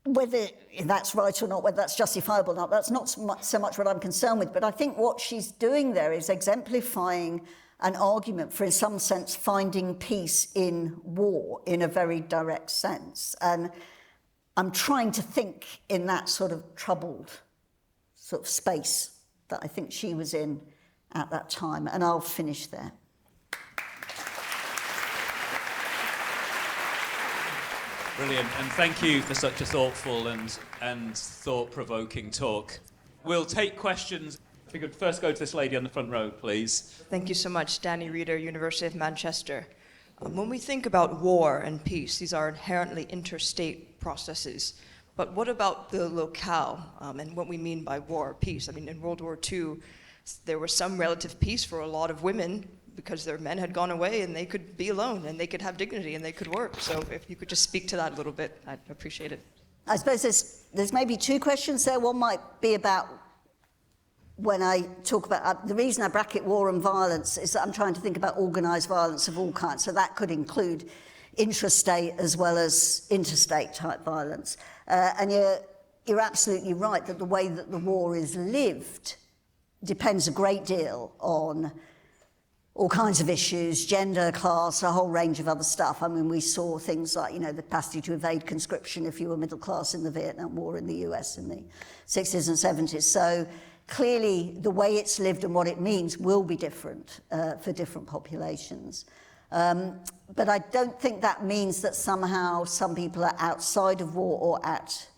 whether that's right or not, whether that's justifiable or not, that's not so much what I'm concerned with. But I think what she's doing there is exemplifying an argument for, in some sense, finding peace in war in a very direct sense. And I'm trying to think in that sort of troubled sort of space that I think she was in at that time. And I'll finish there. Brilliant, and thank you for such a thoughtful and thought-provoking talk. We'll take questions. If we could first go to this lady on the front row, please. Thank you so much, Danny Reeder, University of Manchester. When we think about war and peace, these are inherently interstate processes. But what about the locale and what we mean by war or peace? I mean, in World War II, there was some relative peace for a lot of women because their men had gone away and they could be alone and they could have dignity and they could work. So if you could just speak to that a little bit, I'd appreciate it. I suppose there's maybe two questions there. One might be about when I talk about, the reason I bracket war and violence is that I'm trying to think about organised violence of all kinds. So that could include intrastate as well as interstate type violence. And you're absolutely right that the way that the war is lived depends a great deal on all kinds of issues, gender, class, a whole range of other stuff. I mean, we saw things like, the capacity to evade conscription if you were middle class in the Vietnam War in the US in the 60s and 70s. So clearly, the way it's lived and what it means will be different for different populations. But I don't think that means that somehow some people are outside of war or at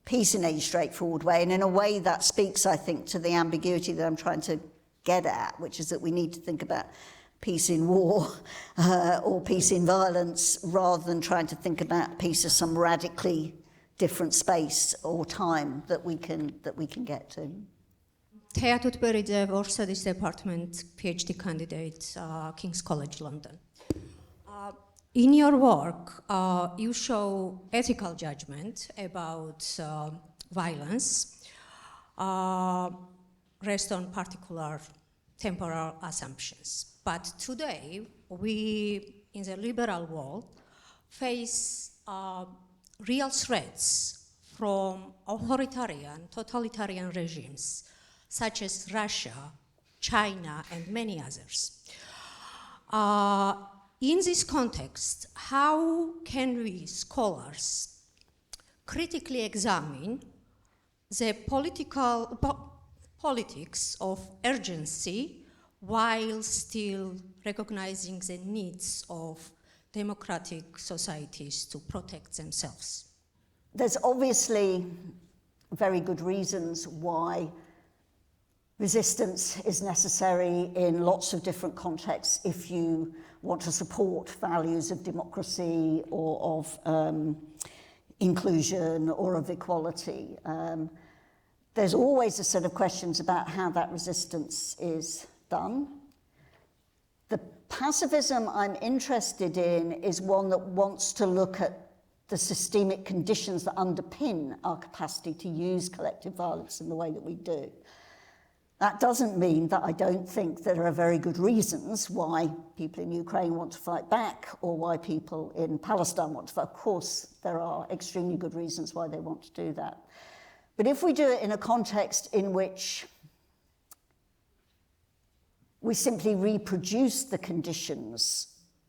peace in any straightforward way. And in a way that speaks, I think, to the ambiguity that I'm trying to get at, which is that we need to think about peace in war or peace in violence rather than trying to think about peace as some radically different space or time that we can get to. Thea Tutberidze, War Studies Department, PhD candidate, King's College London. In your work, you show ethical judgment about violence rest on particular temporal assumptions. But today, we, in the liberal world, face real threats from authoritarian, totalitarian regimes, such as Russia, China, and many others. In this context, how can we, scholars, critically examine the politics of urgency while still recognizing the needs of democratic societies to protect themselves? There's obviously very good reasons why resistance is necessary in lots of different contexts if you want to support values of democracy or of inclusion or of equality. There's always a set of questions about how that resistance is done. The pacifism I'm interested in is one that wants to look at the systemic conditions that underpin our capacity to use collective violence in the way that we do. That doesn't mean that I don't think there are very good reasons why people in Ukraine want to fight back or why people in Palestine want to fight. Of course, there are extremely good reasons why they want to do that. But if we do it in a context in which we simply reproduce the conditions,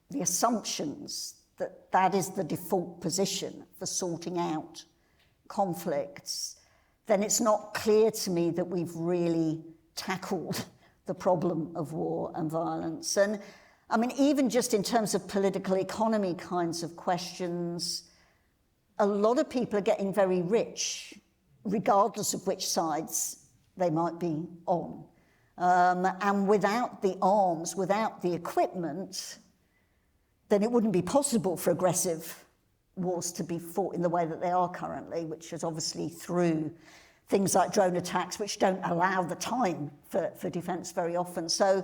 the assumptions that that is the default position for sorting out conflicts, then it's not clear to me that we've really tackled the problem of war and violence. And I mean, even just in terms of political economy kinds of questions, a lot of people are getting very rich, regardless of which sides they might be on. And without the arms, without the equipment, then it wouldn't be possible for aggressive wars to be fought in the way that they are currently, which is obviously through things like drone attacks, which don't allow the time for defence very often. So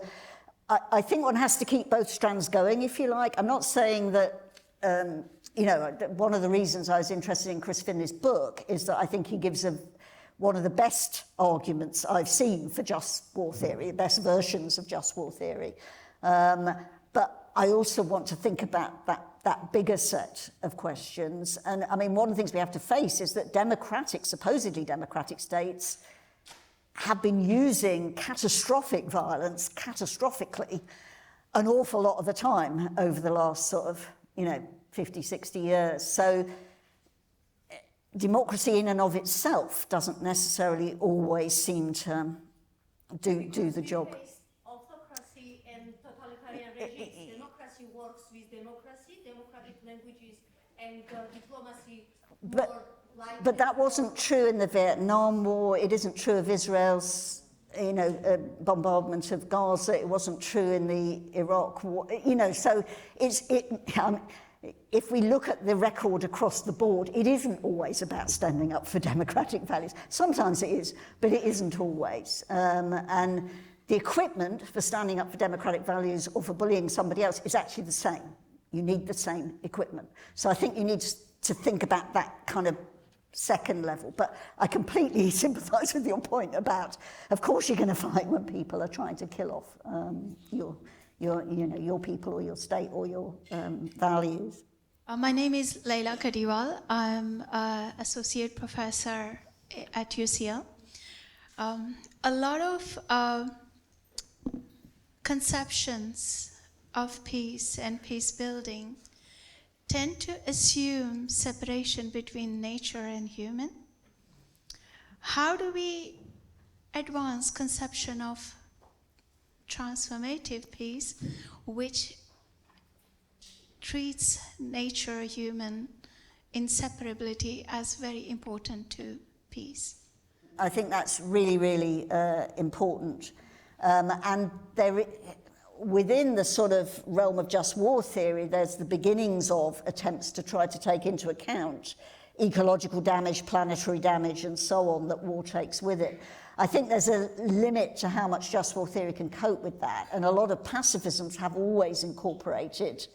I think one has to keep both strands going, if you like. I'm not saying that, you know, one of the reasons I was interested in Chris Finley's book is that I think he gives one of the best arguments I've seen for just war theory, the best versions of just war theory. But I also want to think about that bigger set of questions. And I mean, one of the things we have to face is that supposedly democratic states have been using catastrophic violence, catastrophically, an awful lot of the time over the last sort of, 50, 60 years. So democracy in and of itself doesn't necessarily always seem to do the job. Autocracy and totalitarian regimes. Democracy works with democracy, democratic languages, and diplomacy. But that wasn't true in the Vietnam War. It isn't true of Israel's, bombardment of Gaza. It wasn't true in the Iraq War. So if we look at the record across the board, it isn't always about standing up for democratic values. Sometimes it is, but it isn't always. And the equipment for standing up for democratic values or for bullying somebody else is actually the same. You need the same equipment. So I think you need to think about that kind of second level. But I completely sympathise with your point about, of course, you're going to fight when people are trying to kill off your people or your state or your values. My name is Leila Kadiwal. I'm associate professor at UCL. A lot of conceptions of peace and peace building tend to assume separation between nature and human. How do we advance conception of transformative peace, which treats nature, human inseparability as very important to peace? I think that's really, really important. And within the sort of realm of just war theory, there's the beginnings of attempts to try to take into account ecological damage, planetary damage, and so on that war takes with it. I think there's a limit to how much just war theory can cope with that, and a lot of pacifisms have always incorporated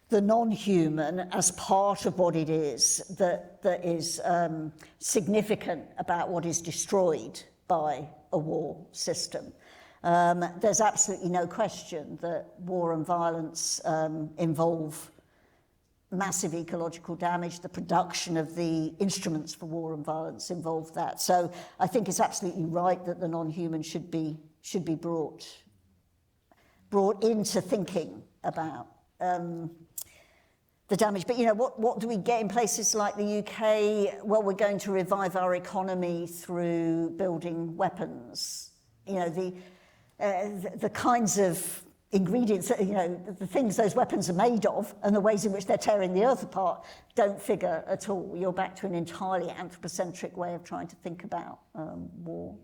the non-human as part of what it is that is significant about what is destroyed by a war system. There's absolutely no question that war and violence involve massive ecological damage. The production of the instruments for war and violence involve that. So I think it's absolutely right that the non-human should be brought into thinking about the damage. But what do we get in places like the UK? Well, we're going to revive our economy through building weapons. The kinds of ingredients, the things those weapons are made of and the ways in which they're tearing the earth apart don't figure at all. You're back to an entirely anthropocentric way of trying to think about war.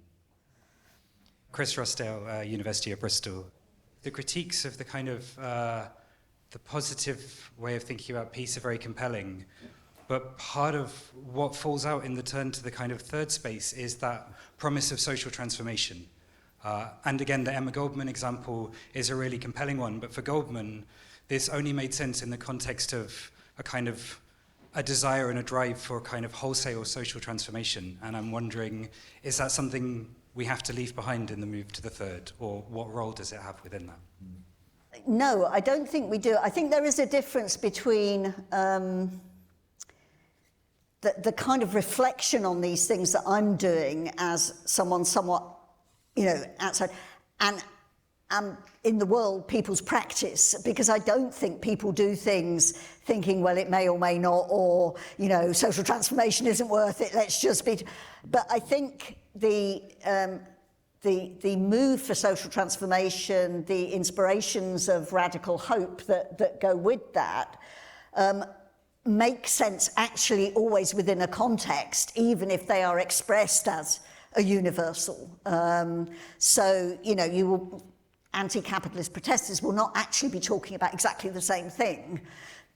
Chris Rossdale, University of Bristol. The critiques of the kind of the positive way of thinking about peace are very compelling, but part of what falls out in the turn to the kind of third space is that promise of social transformation. And again, the Emma Goldman example is a really compelling one, but for Goldman, this only made sense in the context of a desire and a drive for a kind of wholesale social transformation. And I'm wondering, is that something we have to leave behind in the move to the third, or what role does it have within that? No, I don't think we do. I think there is a difference between the kind of reflection on these things that I'm doing as someone somewhat outside, and in the world, people's practice, because I don't think people do things thinking, well, it may or may not, or, social transformation isn't worth it, let's just be... But I think the move for social transformation, the inspirations of radical hope that go with that, make sense actually always within a context, even if they are expressed as a universal. Anti-capitalist protesters will not actually be talking about exactly the same thing,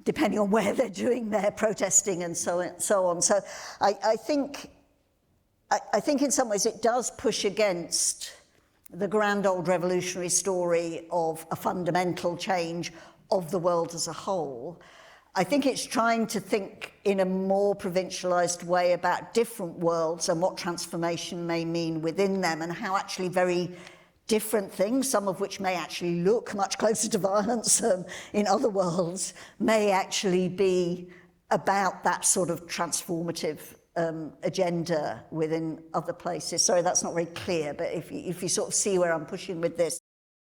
depending on where they're doing their protesting and so on. So I think in some ways it does push against the grand old revolutionary story of a fundamental change of the world as a whole. I think it's trying to think in a more provincialized way about different worlds and what transformation may mean within them, and how actually very different things, some of which may actually look much closer to violence in other worlds, may actually be about that sort of transformative agenda within other places. Sorry, that's not very clear, but if you sort of see where I'm pushing with this.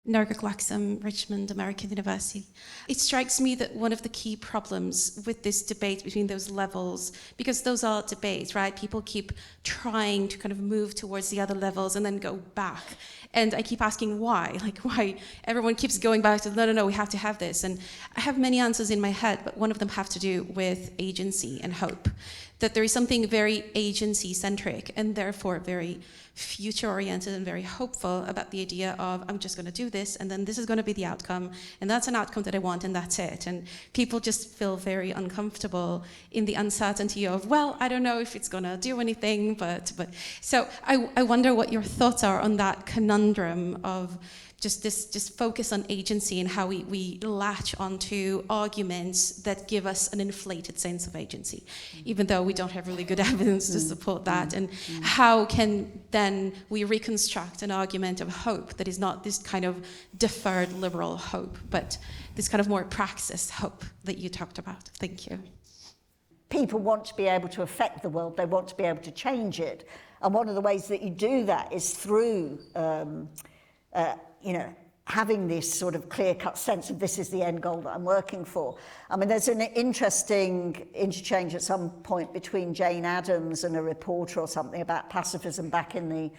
Norga Claxam, Richmond, American University. It strikes me that one of the key problems with this debate between those levels, because those are debates, right? People keep trying to kind of move towards the other levels and then go back. And I keep asking why, like why everyone keeps going back to, no, we have to have this. And I have many answers in my head, but one of them have to do with agency and hope. That there is something very agency-centric and therefore very future-oriented and very hopeful about the idea of, I'm just going to do this, and then this is going to be the outcome, and that's an outcome that I want, and that's it. And people just feel very uncomfortable in the uncertainty of, well, I don't know if it's going to do anything, but. So I wonder what your thoughts are on that conundrum of just focus on agency and how we latch onto arguments that give us an inflated sense of agency, even though we don't have really good evidence to support that. And how can then we reconstruct an argument of hope that is not this kind of deferred liberal hope, but this kind of more praxis hope that you talked about? Thank you. People want to be able to affect the world, they want to be able to change it. And one of the ways that you do that is through having this sort of clear-cut sense of this is the end goal that I'm working for. I mean, there's an interesting interchange at some point between Jane Addams and a reporter or something about pacifism back in the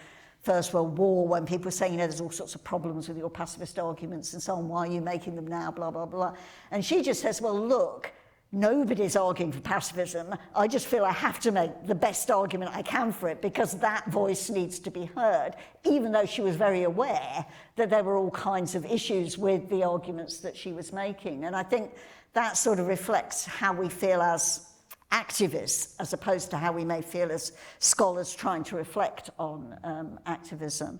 First World War, when people were saying, there's all sorts of problems with your pacifist arguments and so on, why are you making them now, blah, blah, blah. And she just says, well, look, nobody's arguing for pacifism. I just feel I have to make the best argument I can for it because that voice needs to be heard, even though she was very aware that there were all kinds of issues with the arguments that she was making. And I think that sort of reflects how we feel as activists, as opposed to how we may feel as scholars trying to reflect on activism.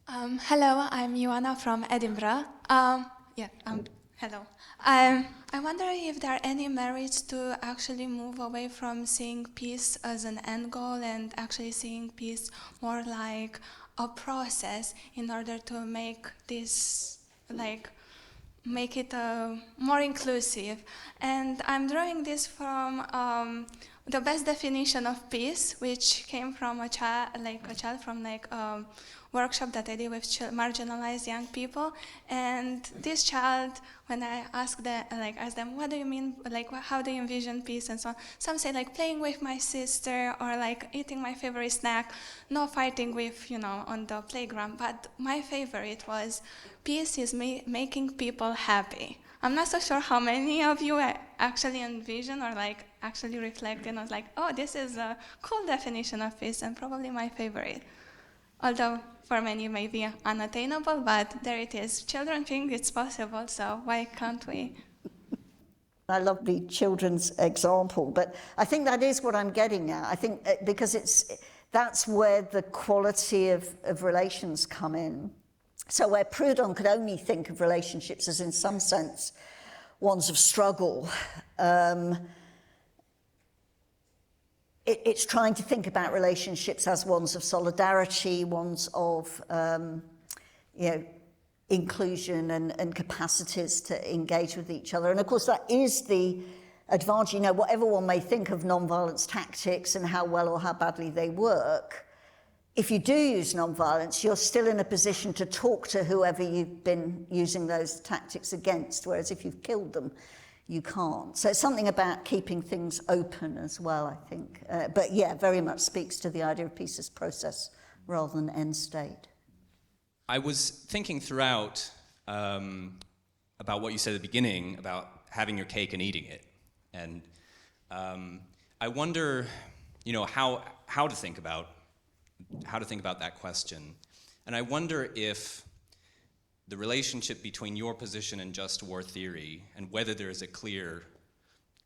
Hello, I'm Joanna from Edinburgh. Hello. I wonder if there are any merits to actually move away from seeing peace as an end goal and actually seeing peace more like a process in order to make this, make it more inclusive. And I'm drawing this from the best definition of peace, which came from a child from a workshop that I did with marginalized young people. And this child, when I asked them, what do you mean, how do you envision peace and so on? Some say playing with my sister or eating my favorite snack, no fighting with, on the playground. But my favorite was peace is making people happy. I'm not so sure how many of you actually envision or actually reflect and was oh, this is a cool definition of peace and probably my favorite. Although for many it may be unattainable, but there it is. Children think it's possible, so why can't we? I love the children's example, but I think that is what I'm getting at. I think because that's where the quality of relations come in. So where Proudhon could only think of relationships as in some sense ones of struggle, it's trying to think about relationships as ones of solidarity, ones of inclusion and capacities to engage with each other. And of course that is the advantage, whatever one may think of non-violence tactics and how well or how badly they work, if you do use non-violence, you're still in a position to talk to whoever you've been using those tactics against, whereas if you've killed them, you can't. So it's something about keeping things open as well, I think. But yeah, very much speaks to the idea of peace as process rather than end state. I was thinking throughout about what you said at the beginning about having your cake and eating it. And I wonder, how to think about that question. And I wonder if the relationship between your position and just war theory and whether there is a clear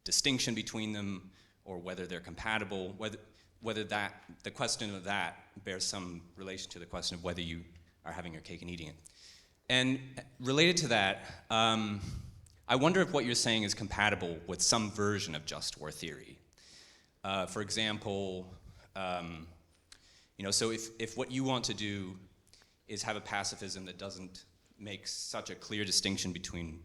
distinction between them or whether they're compatible, whether that the question of that bears some relation to the question of whether you are having your cake and eating it. And related to that, I wonder if what you're saying is compatible with some version of just war theory. For example, so if what you want to do is have a pacifism that doesn't make such a clear distinction between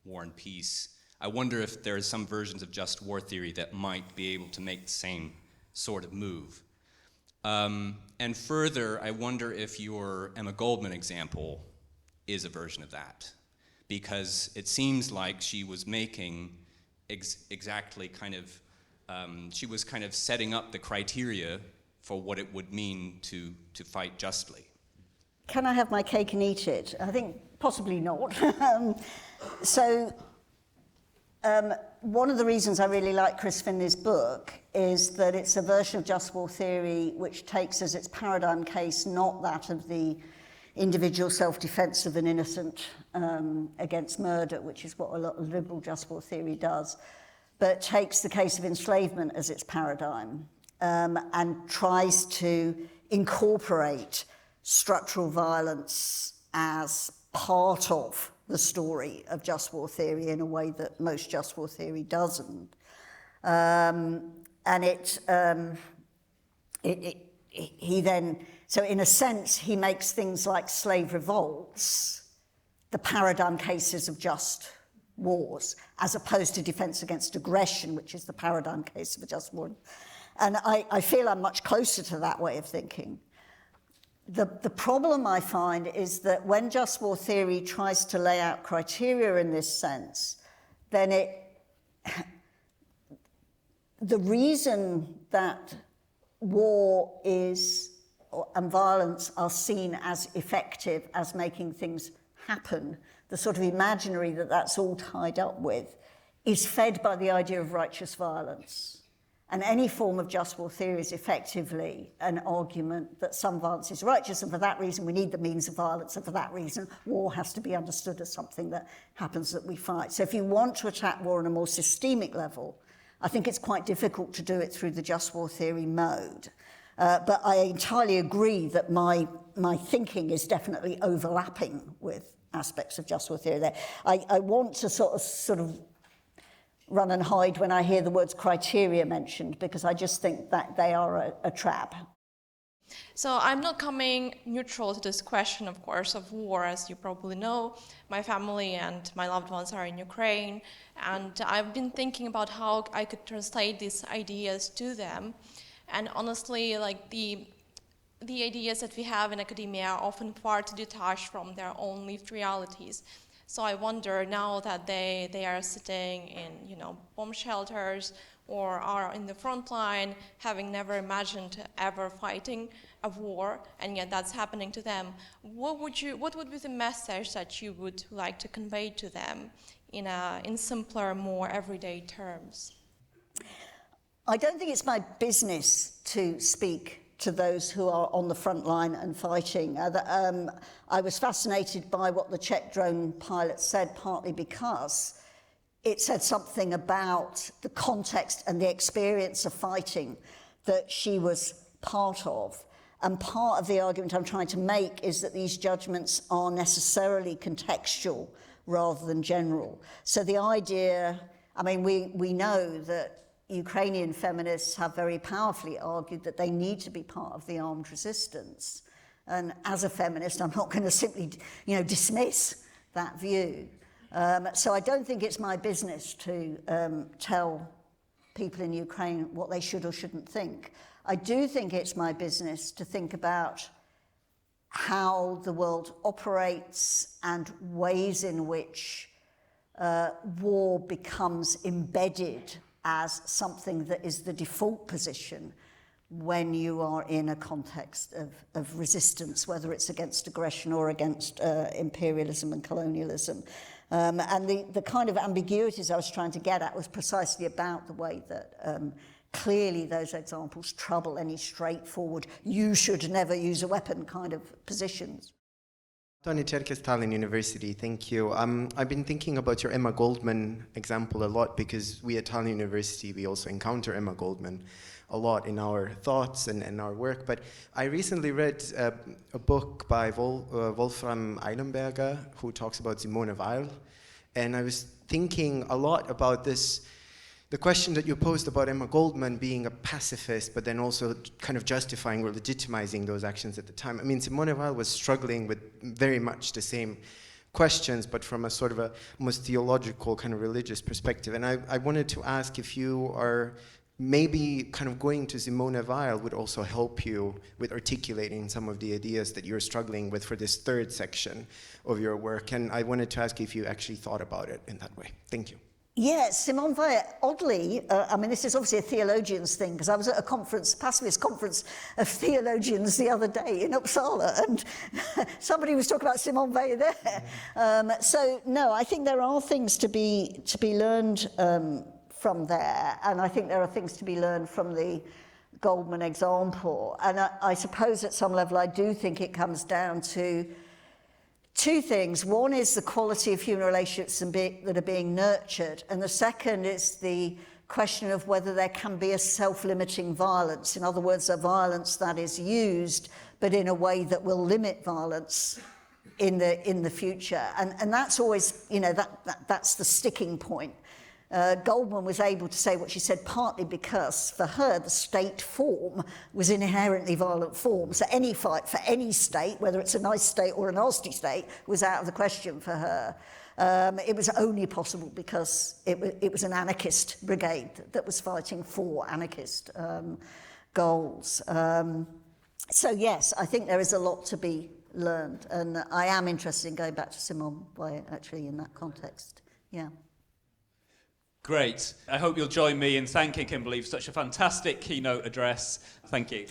war and peace, I wonder if there are some versions of just war theory that might be able to make the same sort of move. And further, I wonder if your Emma Goldman example is a version of that, because it seems like she was making exactly kind of, she was kind of setting up the criteria for what it would mean to fight justly. Can I have my cake and eat it? I think possibly not. One of the reasons I really like Chris Finley's book is that it's a version of just war theory which takes as its paradigm case not that of the individual self-defense of an innocent against murder, which is what a lot of liberal just war theory does, but takes the case of enslavement as its paradigm and tries to incorporate structural violence as part of the story of just war theory in a way that most just war theory doesn't. He then, so in a sense, he makes things like slave revolts the paradigm cases of just wars, as opposed to defense against aggression, which is the paradigm case of a just war. And I feel I'm much closer to that way of thinking. The problem I find is that when just war theory tries to lay out criteria in this sense, then the reason that war and violence are seen as effective, as making things happen, the sort of imaginary that that's all tied up with, is fed by the idea of righteous violence. And any form of just war theory is effectively an argument that some violence is righteous, and for that reason we need the means of violence, and for that reason war has to be understood as something that happens that we fight. So if you want to attack war on a more systemic level, I think it's quite difficult to do it through the just war theory mode. But I entirely agree that my thinking is definitely overlapping with aspects of just war theory there. I want to sort of run and hide when I hear the words criteria mentioned, because I just think that they are a trap. So I'm not coming neutral to this question, of course, of war. As you probably know, my family and my loved ones are in Ukraine, and I've been thinking about how I could translate these ideas to them. And honestly, like the ideas that we have in academia are often far too detached from their own lived realities. So I wonder, now that they are sitting in, bomb shelters or are in the front line, having never imagined ever fighting a war, and yet that's happening to them, what would be the message that you would like to convey to them in simpler, more everyday terms? I don't think it's my business to speak to those who are on the front line and fighting. I was fascinated by what the Czech drone pilot said, partly because it said something about the context and the experience of fighting that she was part of. And part of the argument I'm trying to make is that these judgments are necessarily contextual rather than general. So the idea, we know that Ukrainian feminists have very powerfully argued that they need to be part of the armed resistance. And as a feminist, I'm not going to simply, dismiss that view. So I don't think it's my business to tell people in Ukraine what they should or shouldn't think. I do think it's my business to think about how the world operates and ways in which war becomes embedded as something that is the default position when you are in a context of resistance, whether it's against aggression or against imperialism and colonialism. And the kind of ambiguities I was trying to get at was precisely about the way that clearly those examples trouble any straightforward, you should never use a weapon kind of positions. Tony Cherkes, Tallinn University, thank you. I've been thinking about your Emma Goldman example a lot because we at Tallinn University, we also encounter Emma Goldman a lot in our thoughts and our work. But I recently read a book by Wolfram Eilenberger, who talks about Simone Weil. And I was thinking a lot about this, the question that you posed about Emma Goldman being a pacifist, but then also kind of justifying or legitimizing those actions at the time. I mean, Simone Weil was struggling with very much the same questions, but from a sort of a almost theological kind of religious perspective. And I wanted to ask if you are maybe kind of going to Simone Weil would also help you with articulating some of the ideas that you're struggling with for this third section of your work. And I wanted to ask if you actually thought about it in that way. Thank you. Yes, Simone Weil, oddly, I mean, this is obviously a theologians thing, because I was at a conference, pacifist conference of theologians the other day in Uppsala, and somebody was talking about Simone Weil there. So, no, I think there are things to be learned from there, and I think there are things to be learned from the Goldman example. And I suppose at some level I do think it comes down to two things. One is the quality of human relationships that are being nurtured, and the second is the question of whether there can be a self-limiting violence. In other words, a violence that is used, but in a way that will limit violence in the future. And that's always, you know, that's the sticking point. Goldman was able to say what she said partly because for her the state form was an inherently violent form. So any fight for any state, whether it's a nice state or a nasty state, was out of the question for her. It was only possible because it was an anarchist brigade that was fighting for anarchist goals. So yes, I think there is a lot to be learned, and I am interested in going back to Simone Weil actually in that context. Yeah. Great. I hope you'll join me in thanking Kimberley for such a fantastic keynote address. Thank you.